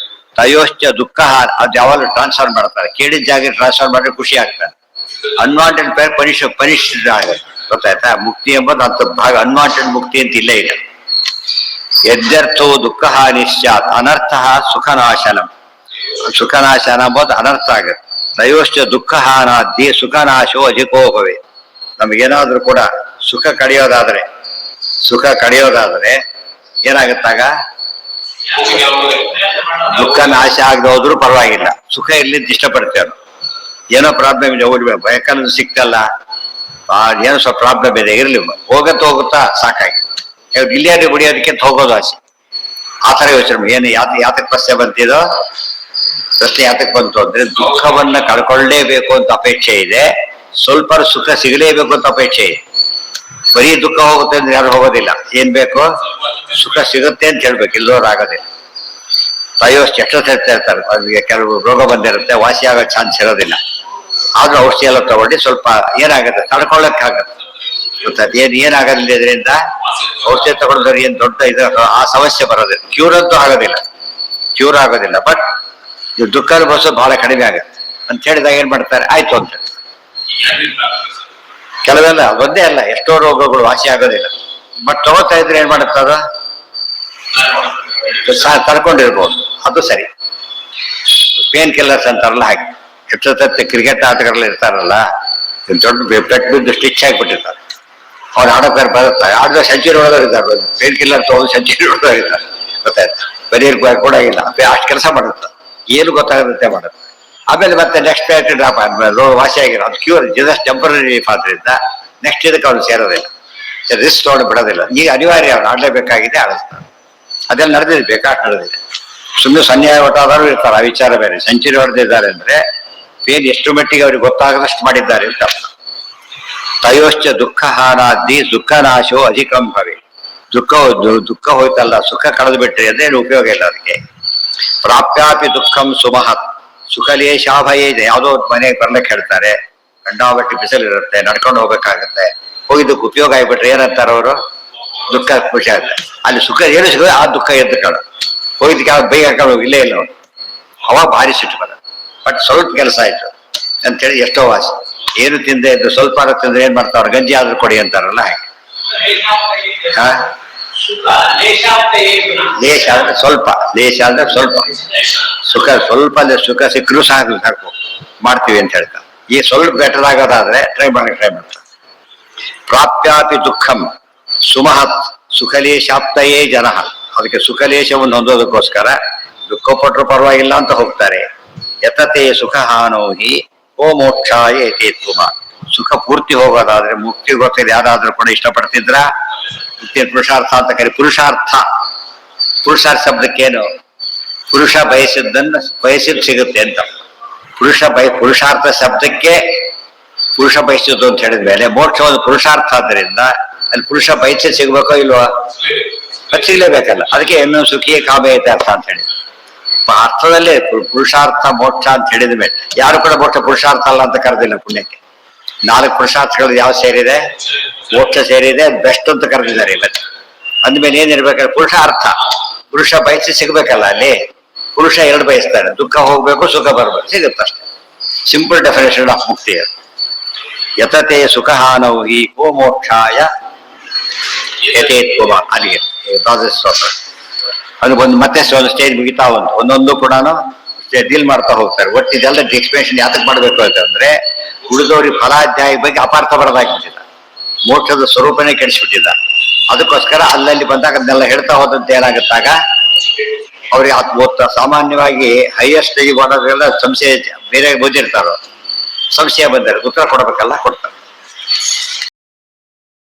[SPEAKER 1] ತಯೋಶ್ಚ ದುಃಖ ಅದು ಯಾವಾಗ ಟ್ರಾನ್ಸ್ಫರ್ ಮಾಡ್ತಾರೆ, ಕೇಳಿದ ಜಾಗ ಟ್ರಾನ್ಸ್ಫರ್ ಮಾಡಿದ್ರೆ ಖುಷಿ ಆಗ್ತಾರೆ. ಅನ್ವಾಂಟೆಡ್ ಪೇರ್ ಪನಿಷ್ಡ್ ಆಗುತ್ತೆ, ಗೊತ್ತಾಯ್ತಾ? ಮುಕ್ತಿ ಎಂಬುದು ಅಂತ ಭಾಗ, ಅನ್ವಾಂಟೆಡ್ ಮುಕ್ತಿ ಅಂತ ಇಲ್ಲೇ ಇಲ್ಲ. ಯದ್ಯರ್ಥೋ ದುಃಖ ಹಾನಿ ಸ್ಯಾತ್ ಅನರ್ಥ ಸುಖನಾಶನಂ ಸುಖನಾಶ ಅನ್ನೋದು ಅನರ್ಥ ಆಗುತ್ತೆ. ತಯೋಶ್ಚ ದುಃಖ ಹಾನಾದ್ದಿ ಸುಖನಾಶೋ ಅಧಿಕೋ ಭವೆ. ನಮಗೇನಾದ್ರೂ ಕೂಡ ಸುಖ ಕಡಿಯೋದಾದ್ರೆ ಏನಾಗುತ್ತಾಗ ದುಃಖ ನಾಶ ಆಗದೆ ಹೋದ್ರೂ ಪರವಾಗಿಲ್ಲ, ಸುಖ ಇರ್ಲಿದ್ದು ಇಷ್ಟಪಡ್ತೇವೆ. ಏನೋ ಪ್ರಾಬ್ಲಮ್ ಇದೆ, ಓಡ್ಬೇಕು, ಯಾಕಂದ್ರೆ ಸಿಕ್ತಲ್ಲ, ಏನೋ ಸ್ವಲ್ಪ ಪ್ರಾಬ್ಲಮ್ ಇದೆ, ಇರ್ಲಿ, ಹೋಗುತ್ತಾ ಸಾಕಾಗಿ ಇಲ್ಲಿಯಾದ್ರೆ ಬಿಡಿಯೋದಕ್ಕೆ ಹೋಗೋದು ಆಸೆ. ಆ ಥರ ಯೋಚನೆ ಏನು ಯಾತಕ್ಕೆ ಪ್ರಶ್ನೆ ಬಂತಿದೋ, ಪ್ರಶ್ನೆ ಯಾತಕ್ಕೆ ಬಂತು ಅಂದ್ರೆ ದುಃಖವನ್ನ ಕಳ್ಕೊಳ್ಳೇಬೇಕು ಅಂತ ಅಪೇಕ್ಷೆ ಇದೆ, ಸ್ವಲ್ಪ ಸುಖ ಸಿಗಲೇಬೇಕು ಅಂತ ಅಪೇಕ್ಷೆ ಇದೆ. ಬರೀ ದುಃಖ ಹೋಗುತ್ತೆ ಅಂದ್ರೆ ಯಾರು ಹೋಗೋದಿಲ್ಲ, ಏನ್ ಬೇಕು ಸುಖ ಸಿಗುತ್ತೆ ಅಂತ ಹೇಳ್ಬೇಕು, ಇಲ್ಲೋರು ಆಗೋದಿಲ್ಲ. ತಯೋಷ್ಟು ಎಷ್ಟು ಹೇಳ್ತಾರೆ, ಅವ್ರಿಗೆ ಕೆಲವು ರೋಗ ಬಂದಿರುತ್ತೆ, ವಾಸಿ ಆಗೋ ಚಾನ್ಸ್ ಇರೋದಿಲ್ಲ. ಆದ್ರೂ ಔಷಧಿ ಎಲ್ಲ ತಗೊಂಡು ಸ್ವಲ್ಪ ಏನಾಗುತ್ತೆ ತಡ್ಕೊಳ್ಳಕ್ಕಾಗತ್ತೆ, ಗೊತ್ತಾಯ್ತು. ಏನಾಗೋದಿಲ್ಲ ಇದರಿಂದ ಔಷಧಿ ತಗೊಂಡ್ರೆ ಏನ್ ದೊಡ್ಡ ಇದು ಆ ಸಮಸ್ಯೆ ಬರೋದಿಲ್ಲ, ಕ್ಯೂರ್ ಆಗೋದಿಲ್ಲ. ಬಟ್ ದುಃಖ ಅನುಭವಿಸೋದು ಬಹಳ ಕಡಿಮೆ ಆಗುತ್ತೆ ಅಂತ ಹೇಳಿದಾಗ ಏನ್ ಮಾಡ್ತಾರೆ, ಆಯ್ತು ಅಂತ. ಕೆಲವೆಲ್ಲ ಒಂದೇ ಅಲ್ಲ, ಎಷ್ಟೋ ರೋಗಗಳು ವಾಸಿ ಆಗೋದಿಲ್ಲ, ಬಟ್ ತಗೋತಾ ಇದ್ರೆ ಏನ್ ಮಾಡುತ್ತೆ ಅದು ತಡ್ಕೊಂಡಿರ್ಬೋದು, ಅದು ಸರಿ. ಪೇನ್ ಕಿಲ್ಲರ್ಸ್ ಅಂತಾರಲ್ಲ ಹಾಗೆ, ಎಷ್ಟೊತ್ತ ಕ್ರಿಕೆಟ್ ಆಟಗಾರರು ಇರ್ತಾರಲ್ಲ, ದೊಡ್ಡ ಪೆಟ್ ಬಿದ್ದು ಸ್ಟಿಚ್ ಆಗಿಬಿಟ್ಟಿರ್ತಾರೆ, ಅವ್ರು ಆಡೋಕ್ಕಾರೆ ಬರುತ್ತಾರೆ, ಆಡಿದ ಸೆಂಚುರಿ ಹೊಡೆದವ್ರಿದ್ದಾರೆ, ಪೇನ್ ಕಿಲ್ಲರ್ ತಗೊಂಡು ಸೆಂಚುರಿ ಹೊಡೆದವ್ರಿದ್ದಾರೆ, ಗೊತ್ತಾಯ್ತು. ಬರೀರ್ ಕೂಡ ಇಲ್ಲ, ಅಷ್ಟು ಕೆಲಸ ಮಾಡುತ್ತೆ, ಏನು ಗೊತ್ತಾಗುತ್ತೆ ಮಾಡುತ್ತೆ. ಆಮೇಲೆ ಮತ್ತೆ ನೆಕ್ಸ್ಟ್ ಪ್ಯಾಟ್ ಡ್ರಾಪ್ ಆದ್ಮೇಲೆ ರೋಗ ವಾಸಿ ಆಗಿರೋ ಅದು ಕ್ಯೂರ್ ಜಸ್ಟ್ ಟೆಂಪರರಿ ಆದ್ರಿಂದ ನೆಕ್ಸ್ಟ್ ಇದಕ್ಕೆ ಅವ್ರು ಸೇರೋದಿಲ್ಲ, ರಿಸ್ಕ್ ತಗೊಂಡು ಬಿಡೋದಿಲ್ಲ. ಈಗ ಅನಿವಾರ್ಯ ಅವ್ರು ಆಡಲೇಬೇಕಾಗಿದೆ, ಆಡಿಸ್ತಾರೆ. ಅದೆಲ್ಲ ನಡೆದಿದೆ, ಬೇಕಾಷ್ಟು ನಡೆದಿದೆ. ಸುಮ್ಮನೆ ಸನ್ಯಾಯ ಹೊಟ್ಟಾದರೂ ಇರ್ತಾರೆ, ಆ ವಿಚಾರ ಬೇರೆ. ಸೆಂಚುರಿ ಹೊಡೆದಿದ್ದಾರೆ ಅಂದ್ರೆ ಪೇನ್ ಎಷ್ಟು ಮಟ್ಟಿಗೆ ಅವ್ರಿಗೆ ಗೊತ್ತಾಗದಷ್ಟು ಮಾಡಿದ್ದಾರೆ ಅಂತ. ತಯೋಶ್ಚ ದುಃಖ ಹಾನಾದ್ದಿ ದುಃಖನಾಶೋ ಅಧಿಕಂ ಭವೆ. ದುಃಖ ಹೋಯ್ತಲ್ಲ, ಸುಖ ಕಳೆದು ಬಿಟ್ರಿ ಅದೇನು ಉಪಯೋಗ ಇಲ್ಲ ಅದಕ್ಕೆ. ಪ್ರಾಪ್ಯಾಪಿ ದುಃಖಂ ಸುಮಹತ್ ಸುಖಲೇಶಾಭಯ ಇದೆ. ಯಾವುದೋ ಮನೆಗೆ ಬರ್ಲಿಕ್ಕೆ ಹೇಳ್ತಾರೆ, ಗಂಡಾಬಟ್ಟಿ ಬಿಸಿಲಿರುತ್ತೆ, ನಡ್ಕೊಂಡು ಹೋಗ್ಬೇಕಾಗತ್ತೆ, ಹೋಗಿದ್ದಕ್ಕೆ ಉಪಯೋಗ ಆಗಿಬಿಟ್ರೆ ಏನಂತಾರೆ ಅವರು, ದುಃಖ ಖುಷಿ ಆಗುತ್ತೆ. ಅಲ್ಲಿ ಸುಖ ಏನು ಸಿಗೋದು ಆ ದುಃಖ ಎದ್ದು ಕಾಣ, ಹೋಗಿದ್ದಕ್ಕೆ ಅವ್ರು ಬೈಕ್ ಹಾಕೊಂಡು ಇಲ್ಲೇ ಇಲ್ಲ ಅವ್ರು, ಅವಾಗ ಭಾರಿ ಸಿಟ್ಟು ಬರ. ಬಟ್ ಸ್ವಲ್ಪ ಕೆಲಸ ಆಯ್ತು ಅಂತೇಳಿ ಎಷ್ಟೋ ವಾಸಿ. ಏನು ತಿಂದೆ ಇದ್ದು ಸ್ವಲ್ಪ ತಿಂದ್ರೆ ಏನ್ ಮಾಡ್ತಾವ್ರು, ಗಂಜಿ ಆದ್ರೂ ಕೊಡಿ ಅಂತಾರಲ್ಲ ಹಾಗೆ. ಲೇಷ ಆದ್ರೆ ಸ್ವಲ್ಪ ಸುಖ ಸಿಕ್ಕರೂ ಸಾಕು ಮಾಡ್ತೀವಿ ಅಂತ ಹೇಳ್ತಾರೆ. ಈ ಸ್ವಲ್ಪ ಬೆಟರ್ ಆಗೋದಾದ್ರೆ ಟ್ರೈ ಮಾಡ್ತಾರೆ. ಪ್ರಾಪ್ಯಾಪಿ ದುಃಖಂ ಸುಮಹತ್ ಸುಖಲೇಶಾಪ್ತಯೇ ಜನ. ಅದಕ್ಕೆ ಸುಖಲೇಶವನ್ನು ಹೊಂದೋದಕ್ಕೋಸ್ಕರ ದುಃಖ ಪಟ್ಟರು ಪರವಾಗಿಲ್ಲ ಅಂತ ಹೋಗ್ತಾರೆ. ಯತತೆ ಸುಖ ಹಾನೋಹಿ ಓ ಮೋಕ್ಷಾಯ ಯಥೇತ್ವ. ಸುಖ ಪೂರ್ತಿ ಹೋಗೋದಾದ್ರೆ ಮುಕ್ತಿ ಗೊತ್ತಿಲ್ಲ ಯಾರಾದ್ರೂ ಕೂಡ ಇಷ್ಟಪಡ್ತಿದ್ರ ಪುರುಷಾರ್ಥ ಅಂತ ಕರಿ. ಪುರುಷಾರ್ಥ ಶಬ್ದಕ್ಕೇನು, ಪುರುಷ ಬಯಸಿದ್ದು ಸಿಗುತ್ತೆ ಅಂತ. ಪುರುಷಾರ್ಥ ಶಬ್ದಕ್ಕೆ ಪುರುಷ ಬಯಸಿದ್ದು ಅಂತ ಹೇಳಿದ ಮೇಲೆ ಮೋಕ್ಷ ಒಂದು ಪುರುಷಾರ್ಥ ಆದ್ದರಿಂದ ಅಲ್ಲಿ ಪುರುಷ ಬಯಸಿ ಸಿಗ್ಬೇಕೋ ಇಲ್ವಾ, ಅದು ಸಿಗ್ಲೇಬೇಕಲ್ಲ. ಅದಕ್ಕೆ ಎಮ್ಮೆ ಸುಖಿಯೇ ಕಾಮಯತೆ ಅರ್ಥ ಅಂತ ಹೇಳಿ ಅರ್ಥದಲ್ಲೇ ಪುರುಷಾರ್ಥ ಮೋಕ್ಷ ಅಂತ ಹೇಳಿದ ಮೇಲೆ ಯಾರು ಕೂಡ ಮೋಕ್ಷ ಪುರುಷಾರ್ಥ ಅಲ್ಲ ಅಂತ ಕರೆದಿಲ್ಲ. ಪುಣ್ಯಕ್ಕೆ 4 ಪುರುಷಾರ್ಥಗಳು ಯಾವ ಸೇರಿದೆ, ಮೋಕ್ಷ ಸೇರಿದೆ, ಬೆಸ್ಟ್ ಅಂತ ಕರೆದಿದ್ದಾರೆ ಇವತ್ತು. ಅಂದ್ಮೇಲೆ ಏನಿರ್ಬೇಕಾದ್ರೆ ಪುರುಷ ಬಯಸಿ ಸಿಗ್ಬೇಕಲ್ಲ. ಅಲ್ಲಿ ಪುರುಷ 2 ಬಯಸ್ತಾರೆ, ದುಃಖ ಹೋಗ್ಬೇಕು ಸುಖ ಬರ್ಬೇಕು, ಸಿಗುತ್ತಷ್ಟೆ. ಸಿಂಪಲ್ ಡೆಫಿನೇಷನ್ ಆಫ್ ಮುಕ್ತಿ. ಯತತೆ ಸುಖ ಹಾನೌಹಿ ಓ ಮೋಕ್ಷಾಯ ಯಥೇತ್ವ. ಅಲ್ಲಿಗೆ ಅದು ಒಂದು ಮತ್ತೆ ಸ್ಟೇಜ್ ಮುಗಿತಾ ಒಂದೊಂದು ಕೂಡ ಡೀಲ್ ಮಾಡ್ತಾ ಹೋಗ್ತಾರೆ. ಒಟ್ಟು ಇದೆಲ್ಲ ಎಕ್ಸ್ಪ್ಲೇಷನ್ ಯಾತಕ್ಕೆ ಮಾಡ್ಬೇಕು ಅಂತಂದ್ರೆ ಉಳಿದವ್ರಿಗೆ ಫಲಾಧ್ಯಾಯ ಬಗ್ಗೆ ಅಪಾರ್ಥ ಬರೋದಾಗ್ಬಿಟ್ಟಿದ್ದ, ಮೋಕ್ಷದ ಸ್ವರೂಪನೇ ಕೆಡಿಸ್ಬಿಟ್ಟಿದ್ದ. ಅದಕ್ಕೋಸ್ಕರ ಅಲ್ಲಲ್ಲಿ ಬಂದಾಗ ಅದನ್ನೆಲ್ಲ ಹೇಳ್ತಾ ಹೋದಂತೆ ಏನಾಗುತ್ತಾಗ ಅವ್ರಿಗೆ ಸಾಮಾನ್ಯವಾಗಿ ಹೈಯೆಸ್ಟ್ ಸ್ಟೇಜ್ ಮಾಡೋದ್ರೆಲ್ಲ ಸಂಶಯ ಬೇರೆ ಬಂದಿರ್ತಾರೋ, ಸಂಶಯ ಬಂದರೆ ಉತ್ತರ ಕೊಡ್ಬೇಕಲ್ಲ, ಕೊಡ್ತಾರೆ.